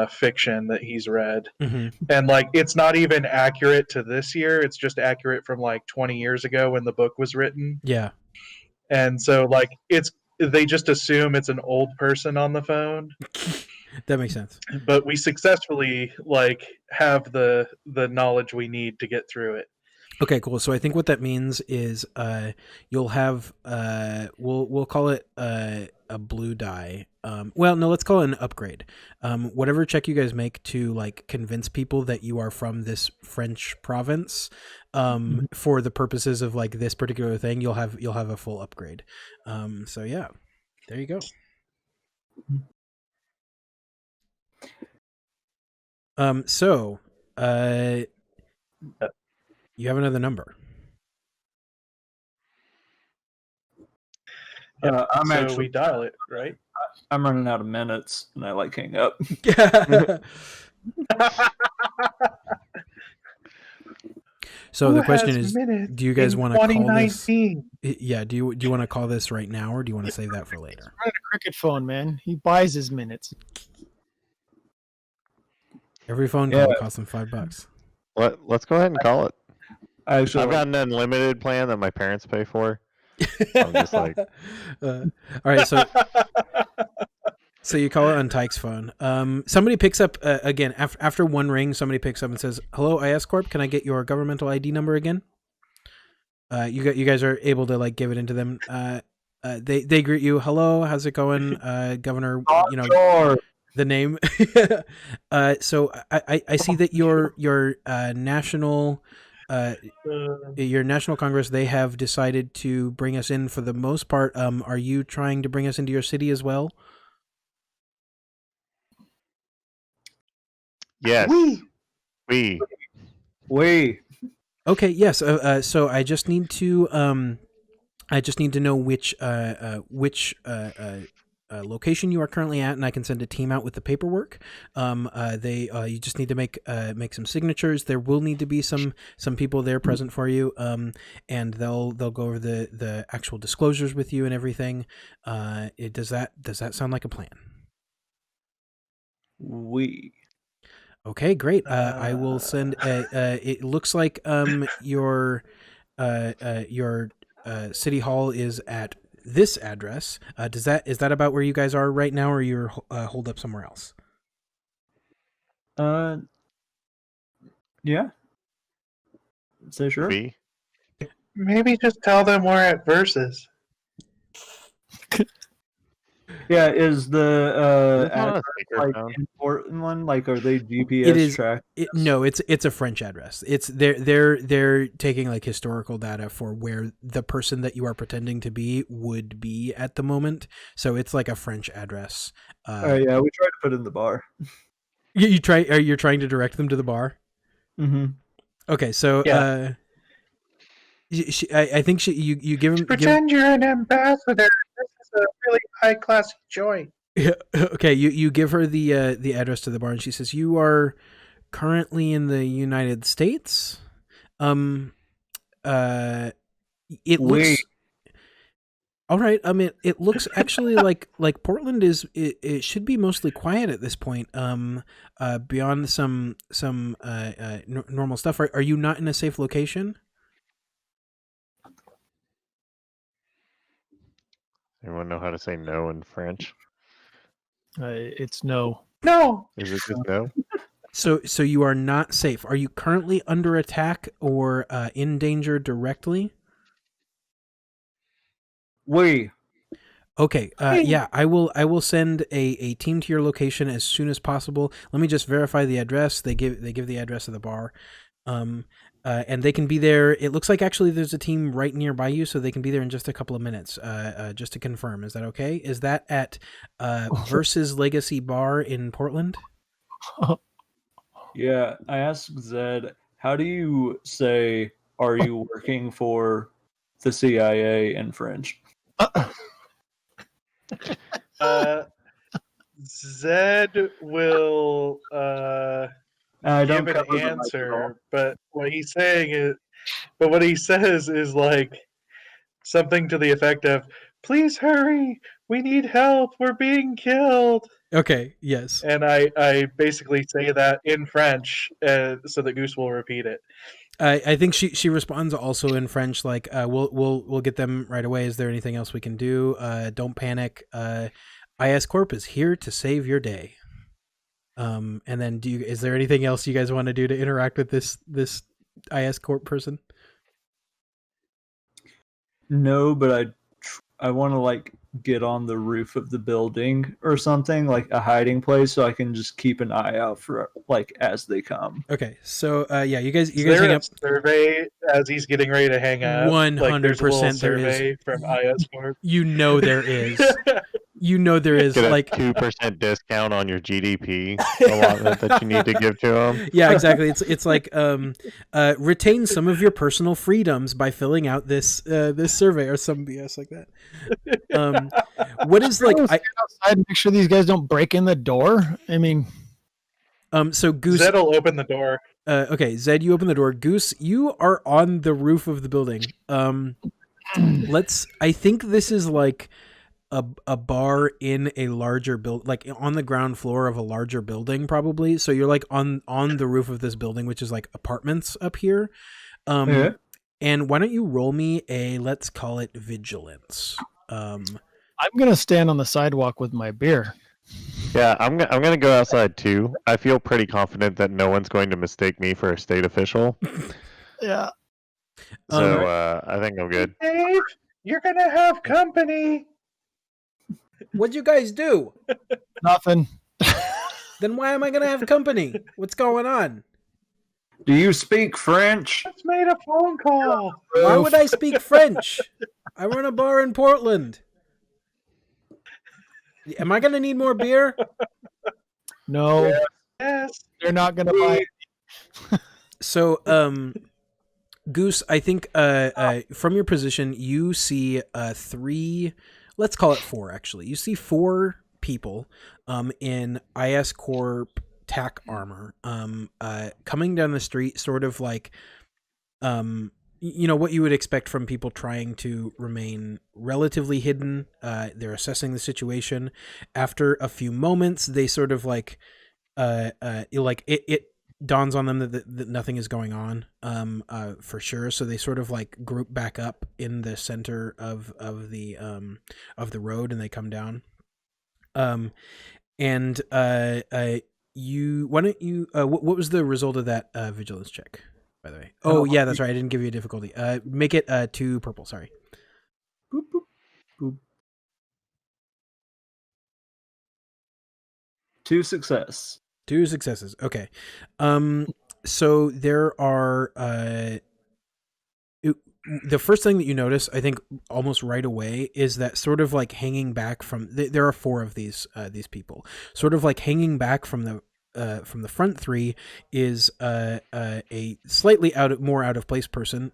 fiction that he's read. Mm-hmm. And like it's not even accurate to this year, it's just accurate from like 20 years ago when the book was written. Yeah. And so like they just assume it's an old person on the phone. That makes sense. But we successfully like have the knowledge we need to get through it. Okay, cool. So I think what that means is you'll have we'll call it a blue die. Well, no, let's call it an upgrade. Whatever check you guys make to like convince people that you are from this French province, for the purposes of like this particular thing, you'll have a full upgrade. So yeah, there you go. So you have another number. So we dial it, right? I'm running out of minutes, and I like hang up. So the question is, do you guys want to call this? Yeah, do you want to call this right now, or do you want to save that for later? He's running a cricket phone, man. He buys his minutes. Every phone call costs him $5. Let's go ahead and call it. Actually, I've got an unlimited plan that my parents pay for. I'm just like, all right, so you call it on Tyke's phone. Somebody picks up again after one ring. Somebody picks up and says, "Hello, IS Corp. Can I get your governmental ID number again?" You guys are able to like give it into them. They greet you. Hello, how's it going, Governor? You know Sure. the name. So I see that your national. Your national congress, they have decided to bring us in for the most part. Are you trying to bring us into your city as well? yes, we. Wait. Okay, yes. So I just need to know which location you are currently at, and I can send a team out with the paperwork. You just need to make some signatures. There will need to be some people there present for you, and they'll go over the actual disclosures with you and everything. Does that sound like a plan? We. Okay, great. I will send. It looks like your city hall is at this address. Is that about where you guys are right now, or you're holed up somewhere else? Yeah. Say sure. We. Maybe just tell them we're at Versus. Yeah, is the Is it on a like speakerphone? important one? Like, are they GPS It is. tracked? No, it's a French address. It's they're taking like historical data for where the person that you are pretending to be would be at the moment. So it's like a French address. Yeah, we tried to put in the bar. You try. You're trying to direct them to the bar. Mm-hmm. Okay, so Yeah. I think you give him Pretend you're an ambassador. This is a really high class joint. Yeah, okay, you give her the address to the bar, and she says, "You are currently in the United States." It looks all right. It looks actually like Portland is. It should be mostly quiet at this point. Beyond some normal stuff. Are you not in a safe location? Anyone know how to say no in French? It's no. No. Is it just no? So you are not safe. Are you currently under attack or in danger directly? We. Okay. Yeah, I will send a team to your location as soon as possible. Let me just verify the address. They give the address of the bar, and they can be there. It looks like actually there's a team right nearby you, so they can be there in just a couple of minutes. Just to confirm, is that okay? Is that at Versus Legacy Bar in Portland? Yeah, I asked Zed, how do you say, "Are you working for the CIA" in French? Zed will I don't give an cover the mic at all. answer, but what he says is like something to the effect of, "Please hurry, we need help, we're being killed." Okay. Yes. And I basically say that in French, so that Goose will repeat it. I think she responds also in French, like we'll get them right away. Is there anything else we can do? Don't panic. IS Corp is here to save your day. And then is there anything else you guys want to do to interact with this IS Corp person? No, but I want to like get on the roof of the building or something, like a hiding place, so I can just keep an eye out for like as they come. Okay, so yeah, you guys Is hang there up. a survey as he's getting ready to hang up? 100% there is. Survey from IS Corp. You know there is. You know there is. Get a Like 2% discount on your GDP allotment that you need to give to them. yeah, exactly. It's like retain some of your personal freedoms by filling out this survey or some BS like that. What is like Stand outside and make sure these guys don't break in the door. I mean, so Goose. Zed will open the door. Okay, Zed, you open the door. Goose, you are on the roof of the building. I think this is like a bar in a larger build, like on the ground floor of a larger building, probably. So you're like on the roof of this building, which is like apartments up here. Yeah. And why don't you roll me a, let's call it vigilance. I'm gonna stand on the sidewalk with my beer. Yeah, I'm gonna go outside too. I feel pretty confident that no one's going to mistake me for a state official. Yeah. So I think I'm good. Dave, you're gonna have company. What'd you guys do? Nothing. Then why am I going to have company? What's going on? Do you speak French? Let's made a phone call. Why would I speak French? I run a bar in Portland. Am I going to need more beer? No, Yes. they're not gonna buy it. So, Goose, I think from your position, you see 3, let's call it 4, actually. You see 4 people in IS Corp tack armor coming down the street, sort of like, what you would expect from people trying to remain relatively hidden. They're assessing the situation. After a few moments, they sort of like, it dawns on them that nothing is going on for sure, so they sort of like group back up in the center of the road, and they come down. You why don't you what was the result of that vigilance check, by the way? Oh yeah, that's right, I didn't give you a difficulty. Make it 2 purple, sorry. Boop, boop, boop. 2 success. 2 successes. Okay. So there are the first thing that you notice, I think, almost right away, is that sort of like hanging back from there are 4 of these people, sort of like hanging back from the front 3 is a slightly more out of place person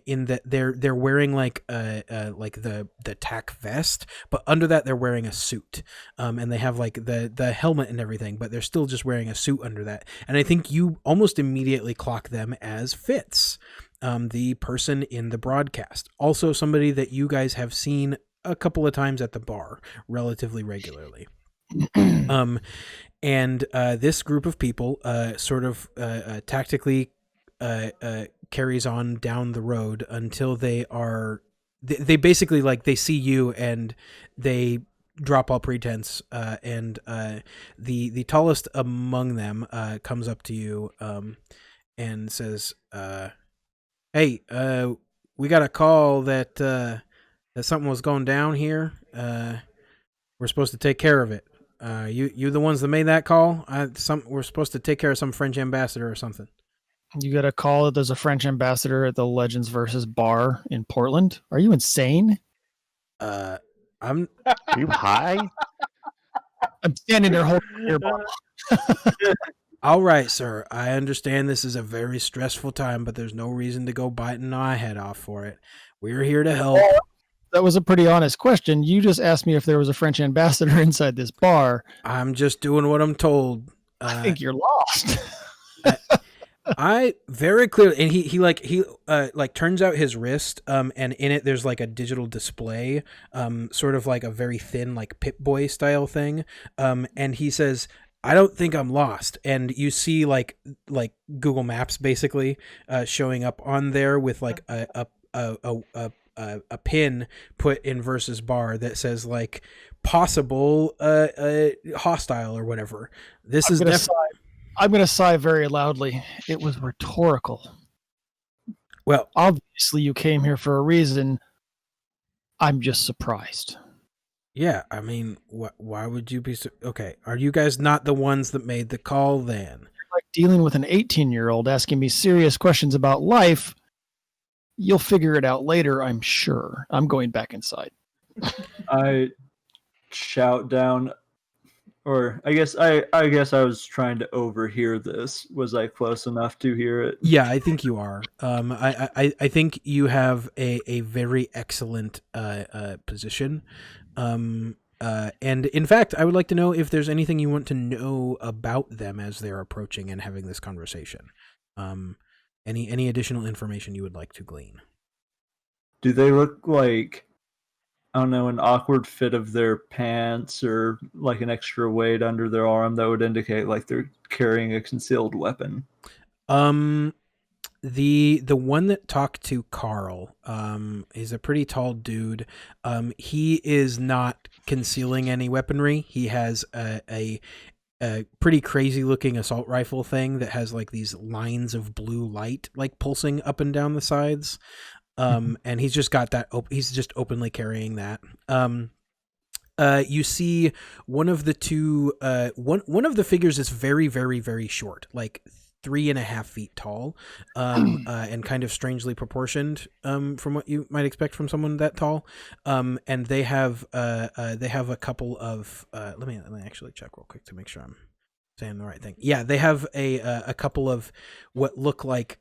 in that they're wearing like the tack vest, but under that they're wearing a suit, and they have like the helmet and everything, but they're still just wearing a suit under that. And I think you almost immediately clock them as Fitz, the person in the broadcast, also somebody that you guys have seen a couple of times at the bar relatively regularly. And this group of people sort of tactically carries on down the road until they basically, like, they see you and they drop all pretense, and the tallest among them comes up to you and says, hey, we got a call that something was going down here. We're supposed to take care of it. You the ones that made that call? We're supposed to take care of some French ambassador or something. You got a call that there's a French ambassador at the Legends versus bar in Portland. Are you insane? I'm Are you high? I'm standing there holding a beer bottle. all right, sir. I understand this is a very stressful time, but there's no reason to go biting my head off for it. We're here to help. That was a pretty honest question. You just asked me if there was a French ambassador inside this bar. I'm just doing what I'm told. I think you're lost. I very clearly, and he turns out his wrist, and in it there's like a digital display, sort of like a very thin, like Pip-Boy style thing, and he says, I don't think I'm lost. And you see like Google Maps basically showing up on there with like a pin put in versus bar that says like possible hostile or whatever. This is definitely. I'm going to sigh very loudly. It was rhetorical. Well, obviously you came here for a reason. I'm just surprised. Yeah, I mean, why would you be okay? Are you guys not the ones that made the call then? You're like dealing with an 18-year-old asking me serious questions about life. You'll figure it out later, I'm sure. I'm going back inside. I shout down, or I guess I was trying to overhear this. Was I close enough to hear it? Yeah, I think you are. I think you have a very excellent position. And in fact, I would like to know if there's anything you want to know about them as they're approaching and having this conversation. Any additional information you would like to glean? Do they look like, I don't know, an awkward fit of their pants or like an extra weight under their arm that would indicate like they're carrying a concealed weapon? The one that talked to Carl, is a pretty tall dude. He is not concealing any weaponry. He has a pretty crazy looking assault rifle thing that has like these lines of blue light like pulsing up and down the sides. And he's just got that. He's just openly carrying that. You see one of the two. One of the figures is very, very, very short, like 3.5 feet tall, and kind of strangely proportioned, from what you might expect from someone that tall. And they have a couple of. Let me actually check real quick to make sure I'm saying the right thing. Yeah, they have a couple of what look like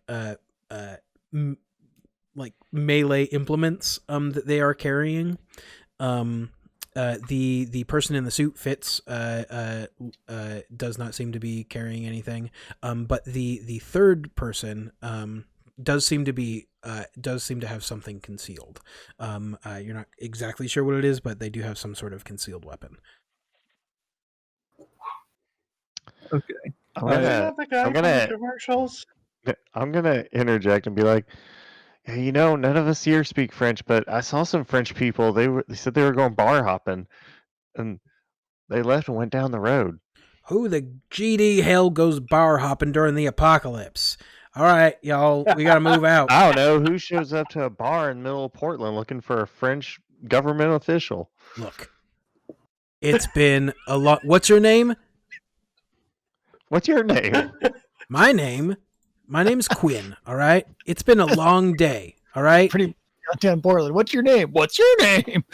like melee implements that they are carrying. The person in the suit, Fitz, does not seem to be carrying anything. But the third person does seem to have something concealed. You're not exactly sure what it is, but they do have some sort of concealed weapon. Okay. I'm gonna interject and be like, hey, none of us here speak French, but I saw some French people. They said they were going bar hopping, and they left and went down the road. Who the GD hell goes bar hopping during the apocalypse? All right, y'all, we got to move out. I don't know who shows up to a bar in the middle of Portland looking for a French government official. Look, it's been a lot. What's your name? What's your name? My name's Quinn. All right. It's been a long day. All right. Pretty goddamn Portland. What's your name? What's your name?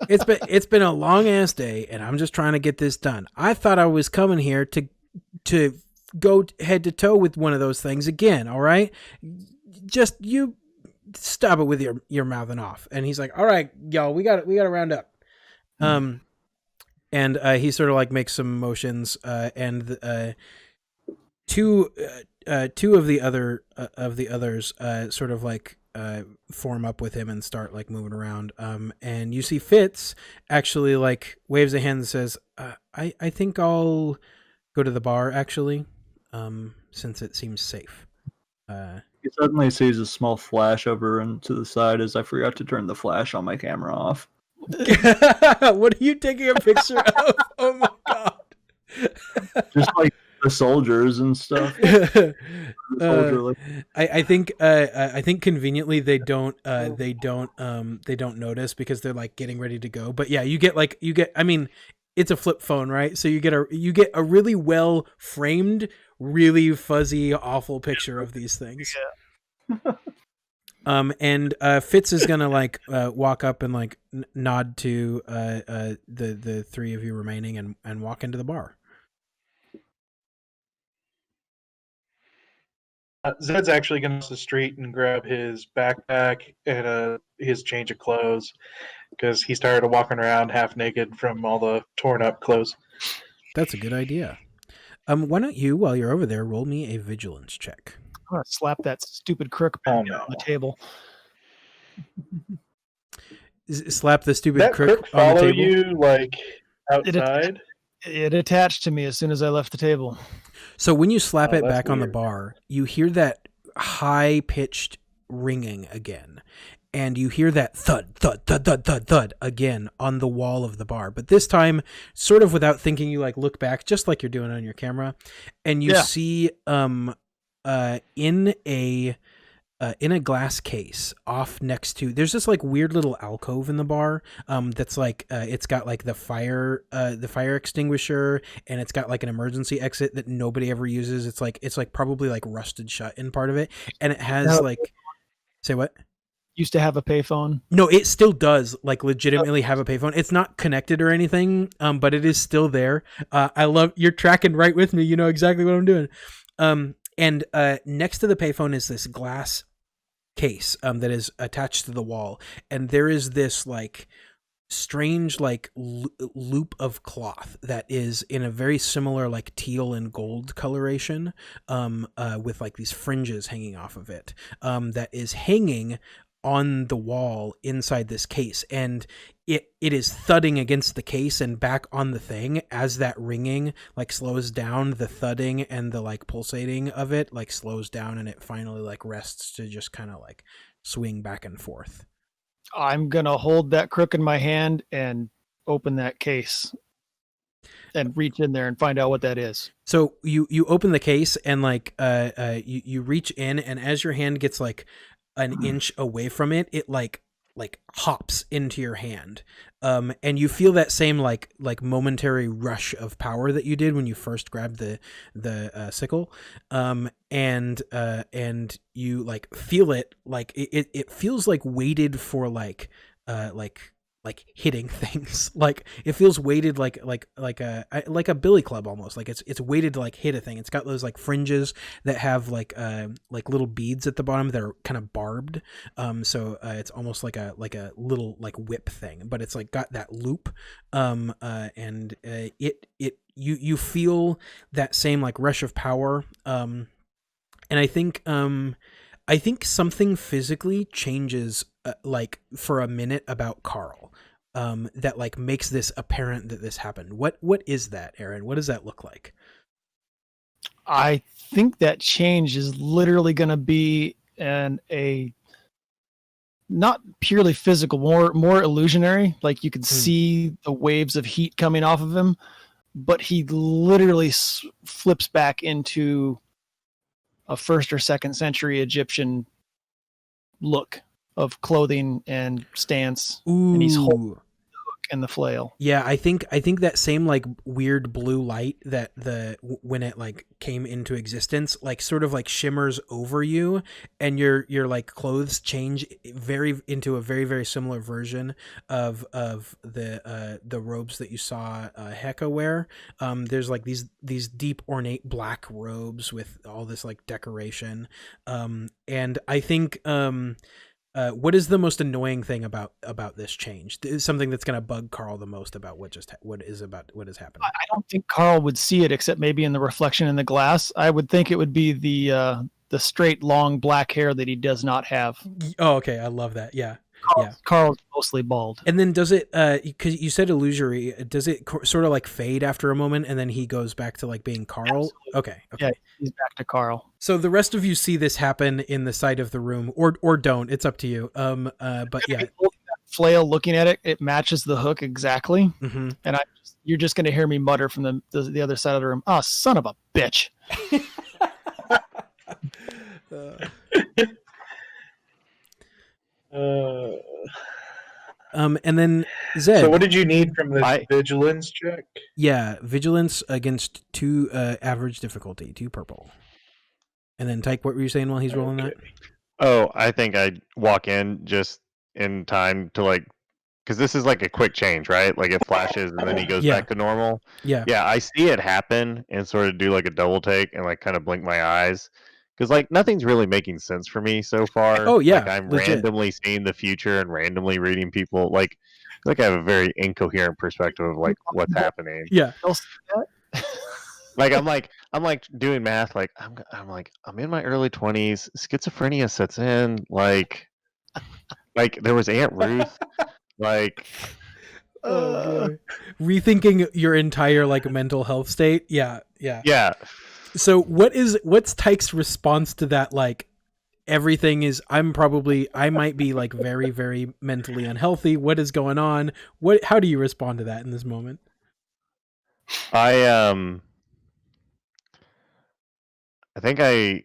It's been a long ass day, and I'm just trying to get this done. I thought I was coming here to go head to toe with one of those things again. All right. Just you stop it with your mouthing off. And he's like, all right, y'all, we got to round up. And he sort of like makes some motions, and two of the others sort of like form up with him and start like moving around. And you see Fitz actually like waves a hand and says, I think I'll go to the bar actually, since it seems safe. He suddenly sees a small flash over and to the side as I forgot to turn the flash on my camera off. What are you taking a picture of? Oh my god. Just like the soldiers and stuff. I think conveniently they don't notice because they're like getting ready to go. But yeah, you get I mean, it's a flip phone, right? So you get a really well framed, really fuzzy, awful picture of these things. Yeah. And Fitz is gonna like walk up and like nod to the three of you remaining and walk into the bar. Zed's actually going to cross the street and grab his backpack and his change of clothes because he's tired of walking around half naked from all the torn up clothes. That's a good idea. Why don't you, while you're over there, roll me a vigilance check? I'm gonna slap that stupid crook on the table. Slap the stupid That crook crook on the follow table? you like outside? It attached to me as soon as I left the table. So when you slap it that's back on the weird. bar, you hear that high-pitched ringing again. And you hear that thud, thud, thud, thud, thud, thud again on the wall of the bar. But this time, sort of without thinking, you like look back, just like you're doing on your camera, and you see in a glass case off next to, there's this like weird little alcove in the bar that's like it's got like the fire extinguisher, and it's got like an emergency exit that nobody ever uses. It's like probably like rusted shut in part of it, and it has say what? Used to have a payphone. No, it still does like legitimately have a payphone. It's not connected or anything, but it is still there. I love you're tracking right with me. You know exactly what I'm doing. And next to the payphone is this glass case that is attached to the wall, and there is this like strange like loop of cloth that is in a very similar like teal and gold coloration, with like these fringes hanging off of it, that is hanging on the wall inside this case, and it is thudding against the case and back on the thing as that ringing like slows down. The thudding and the like pulsating of it like slows down, and it finally like rests to just kind of like swing back and forth. I'm gonna hold that crook in my hand and open that case and reach in there and find out what that is. So you open the case and like you reach in, and as your hand gets like an inch away from it, it like hops into your hand, and you feel that same like momentary rush of power that you did when you first grabbed the sickle, and you like feel it like it feels like weighted for like hitting things. Like it feels weighted like a billy club almost. Like it's weighted to like hit a thing. It's got those like fringes that have like little beads at the bottom that are kind of barbed. So it's almost like a little like whip thing, but it's like got that loop. And you feel that same like rush of power. And I think something physically changes like for a minute about Carl, that like makes this apparent that this happened. What is that, Aaron? What does that look like? I think that change is literally going to be a not purely physical, more illusionary. Like you can see the waves of heat coming off of him, but he literally flips back into a 1st or 2nd century Egyptian look of clothing and stance. Ooh. And he's holding the hook and the flail. Yeah, I think that same like weird blue light that when it like came into existence like sort of like shimmers over you, and your like clothes change into a very very similar version of the robes that you saw Heka wear. There's like these deep ornate black robes with all this like decoration, and I think what is the most annoying thing about this change? Something that's going to bug Carl the most about what is happening? I don't think Carl would see it except maybe in the reflection in the glass. I would think it would be the straight long black hair that he does not have. Oh, okay. I love that. Yeah. Carl's mostly bald. And then does it, because you said illusory, does it sort of like fade after a moment and then he goes back to like being Carl? Absolutely. Okay. Yeah, he's back to Carl. So the rest of you see this happen in the side of the room, or don't. It's up to you. But yeah. Flail looking at it, it matches the hook exactly. Mm-hmm. And you're just going to hear me mutter from the other side of the room, "Oh, son of a bitch." And then Zed. So what did you need from this vigilance check? Yeah, vigilance against 2 average difficulty, 2 purple. And then Tyke, what were you saying while he's rolling that? Oh, I think I'd walk in just in time to like, because this is like a quick change, right? Like it flashes and then he goes back to normal. Yeah. Yeah, I see it happen and sort of do like a double take and like kind of blink my eyes. Because like nothing's really making sense for me so far. Oh yeah, like, I'm legit. randomly seeing the future and randomly reading people. Like I have a very incoherent perspective of like what's happening. Yeah. Like I'm like doing math. Like I'm in my early 20s. Schizophrenia sets in. Like there was Aunt Ruth. Like rethinking your entire like mental health state. Yeah. So what's Tyke's response to that? Like everything is, I might be like very, very mentally unhealthy. What is going on? How do you respond to that in this moment? I think I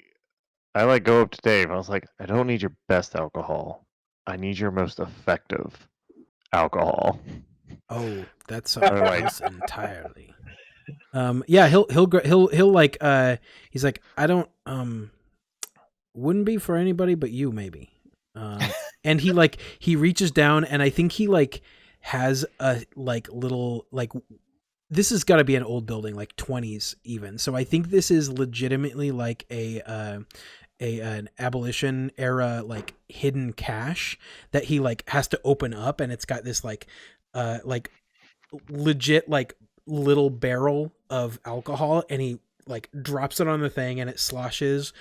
like go up to Dave. I was like, I don't need your best alcohol. I need your most effective alcohol. Oh, that's something else entirely. Yeah, he'll like he's like, I don't wouldn't be for anybody but you maybe. And he reaches down and I think he like has a like little like, this has got to be an old building, like 20s even. So I think this is legitimately like an abolition era like hidden cache that he like has to open up, and it's got this like legit like little barrel of alcohol, and he like drops it on the thing and it sloshes,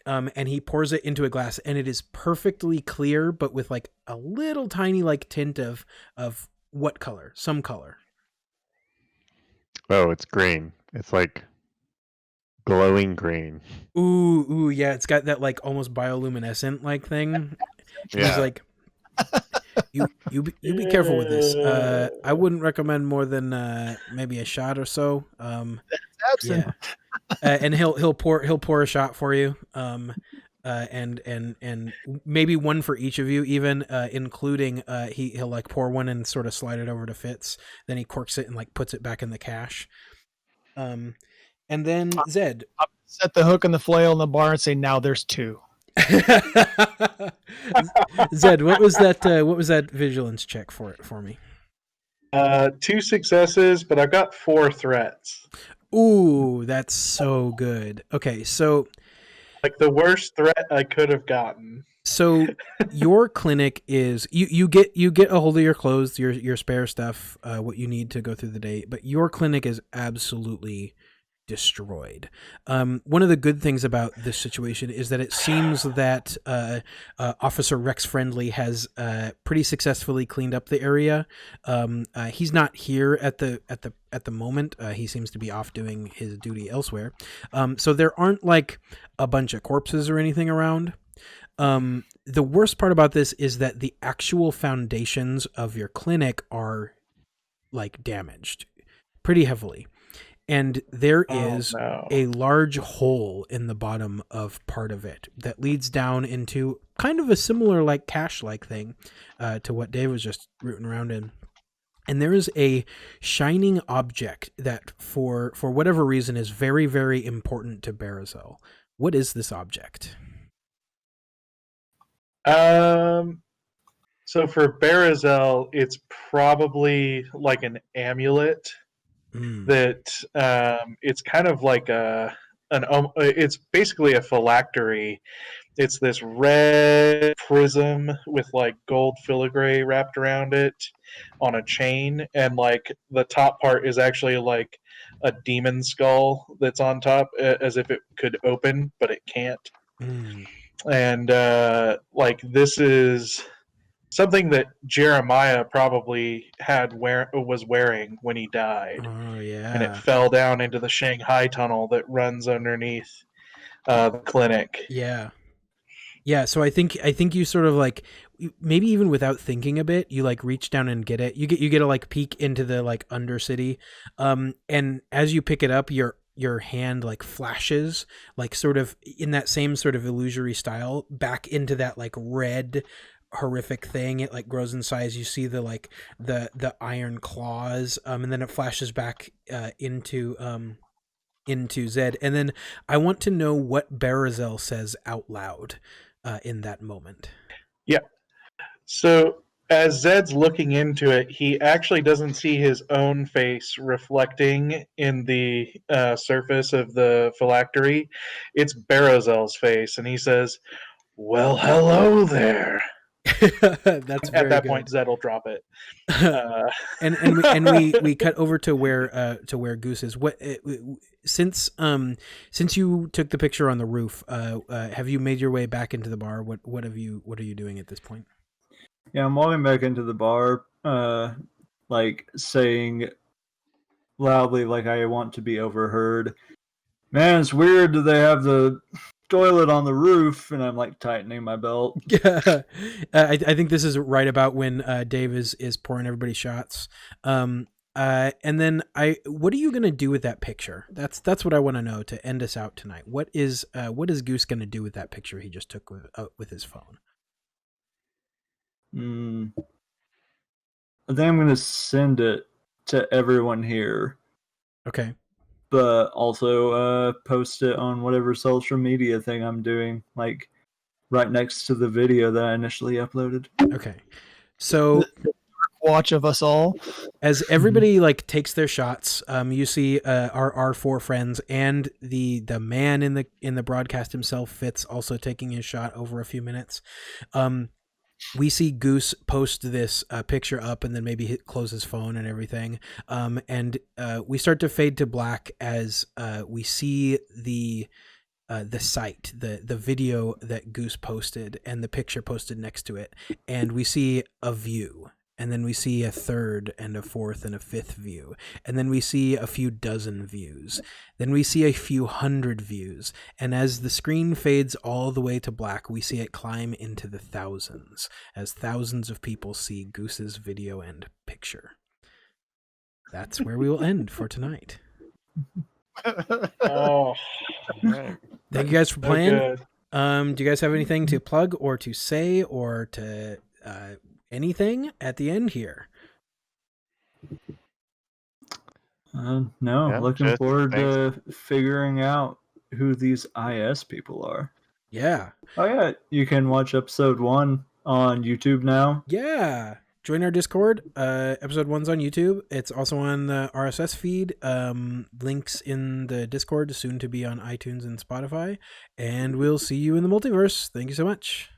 and he pours it into a glass, and it is perfectly clear, but with like a little tiny like tint of what color? Some color. Oh, it's green. It's like glowing green. Ooh, yeah. It's got that like almost bioluminescent like thing. He's Yeah. like, you be careful with this. I wouldn't recommend more than maybe a shot or so. Absent. Yeah. And he'll pour a shot for you. And maybe one for each of you, even including he'll like pour one and sort of slide it over to Fitz. Then he corks it and like puts it back in the cache. And then Zed. I'll set the hook and the flail in the bar and say, now there's 2. Zed, what was that vigilance check for me? 2 successes, but I've got 4 threats. Ooh, that's so good. Okay, so Like the worst threat I could have gotten. So your clinic is you get a hold of your clothes, your spare stuff, what you need to go through the day, but your clinic is absolutely destroyed. One of the good things about this situation is that it seems that Officer Rex Friendly has pretty successfully cleaned up the area. He's not here at the moment. He seems to be off doing his duty elsewhere. So there aren't like a bunch of corpses or anything around. The worst part about this is that the actual foundations of your clinic are like damaged pretty heavily. And there is a large hole in the bottom of part of it that leads down into kind of a similar like cache-like thing to what Dave was just rooting around in. And there is a shining object that for whatever reason is very, very important to Berazel. What is this object? So for Berazel, it's probably like an amulet that it's kind of like it's basically a phylactery. It's this red prism with like gold filigree wrapped around it on a chain, and like the top part is actually like a demon skull that's on top, as if it could open, but it can't. And like this is something that Jeremiah probably was wearing when he died. Oh yeah. And it fell down into the Shanghai tunnel that runs underneath the clinic. Yeah. Yeah, so I think you sort of like maybe even without thinking a bit, you like reach down and get it. You get a like peek into the like undercity. And as you pick it up, your hand like flashes like sort of in that same sort of illusory style back into that like red horrific thing. It like grows in size. You see the like the iron claws, and then it flashes back into Zed. And then I want to know what Berazel says out loud in that moment. Yeah. So as Zed's looking into it, he actually doesn't see his own face reflecting in the surface of the phylactery. It's Berazel's face, and he says, "Well, hello there." That's very at that good. point Zed will drop it. And we cut over to where Goose is. What since you took the picture on the roof, have you made your way back into the bar? What are you doing at this point? Yeah, I'm walking back into the bar, like saying loudly, like I want to be overheard. Man, it's weird that they have the toilet on the roof, and I'm like tightening my belt. Yeah, I think this is right about when Dave is pouring everybody shots. And then what are you gonna do with that picture? That's what I want to know to end us out tonight. What is Goose gonna do with that picture he just took with his phone? I think I'm gonna send it to everyone here. Okay. But also post it on whatever social media thing I'm doing, like right next to the video that I initially uploaded. Okay. So Watch of us all. as everybody like takes their shots, you see our 4 friends and the man in the broadcast himself, Fitz, also taking his shot over a few minutes. We see Goose post this picture up and then maybe close his phone and everything. And we start to fade to black as we see the the site, the video that Goose posted and the picture posted next to it, and we see a view, and then we see a third and a fourth and a fifth view, and then we see a few dozen views, then we see a few hundred views, and as the screen fades all the way to black, we see it climb into the thousands as thousands of people see Goose's video and picture. That's where we will end for tonight. Oh, Right. Thank you guys for so playing. good. Do you guys have anything to plug or to say or to anything at the end here? No, Yeah, looking just forward thanks. to figuring out who these IS people are. Yeah. Oh yeah, you can watch episode 1 on YouTube now. Yeah. Join our Discord. Episode 1's on YouTube. It's also on the RSS feed. Links in the Discord, soon to be on iTunes and Spotify. And we'll see you in the multiverse. Thank you so much.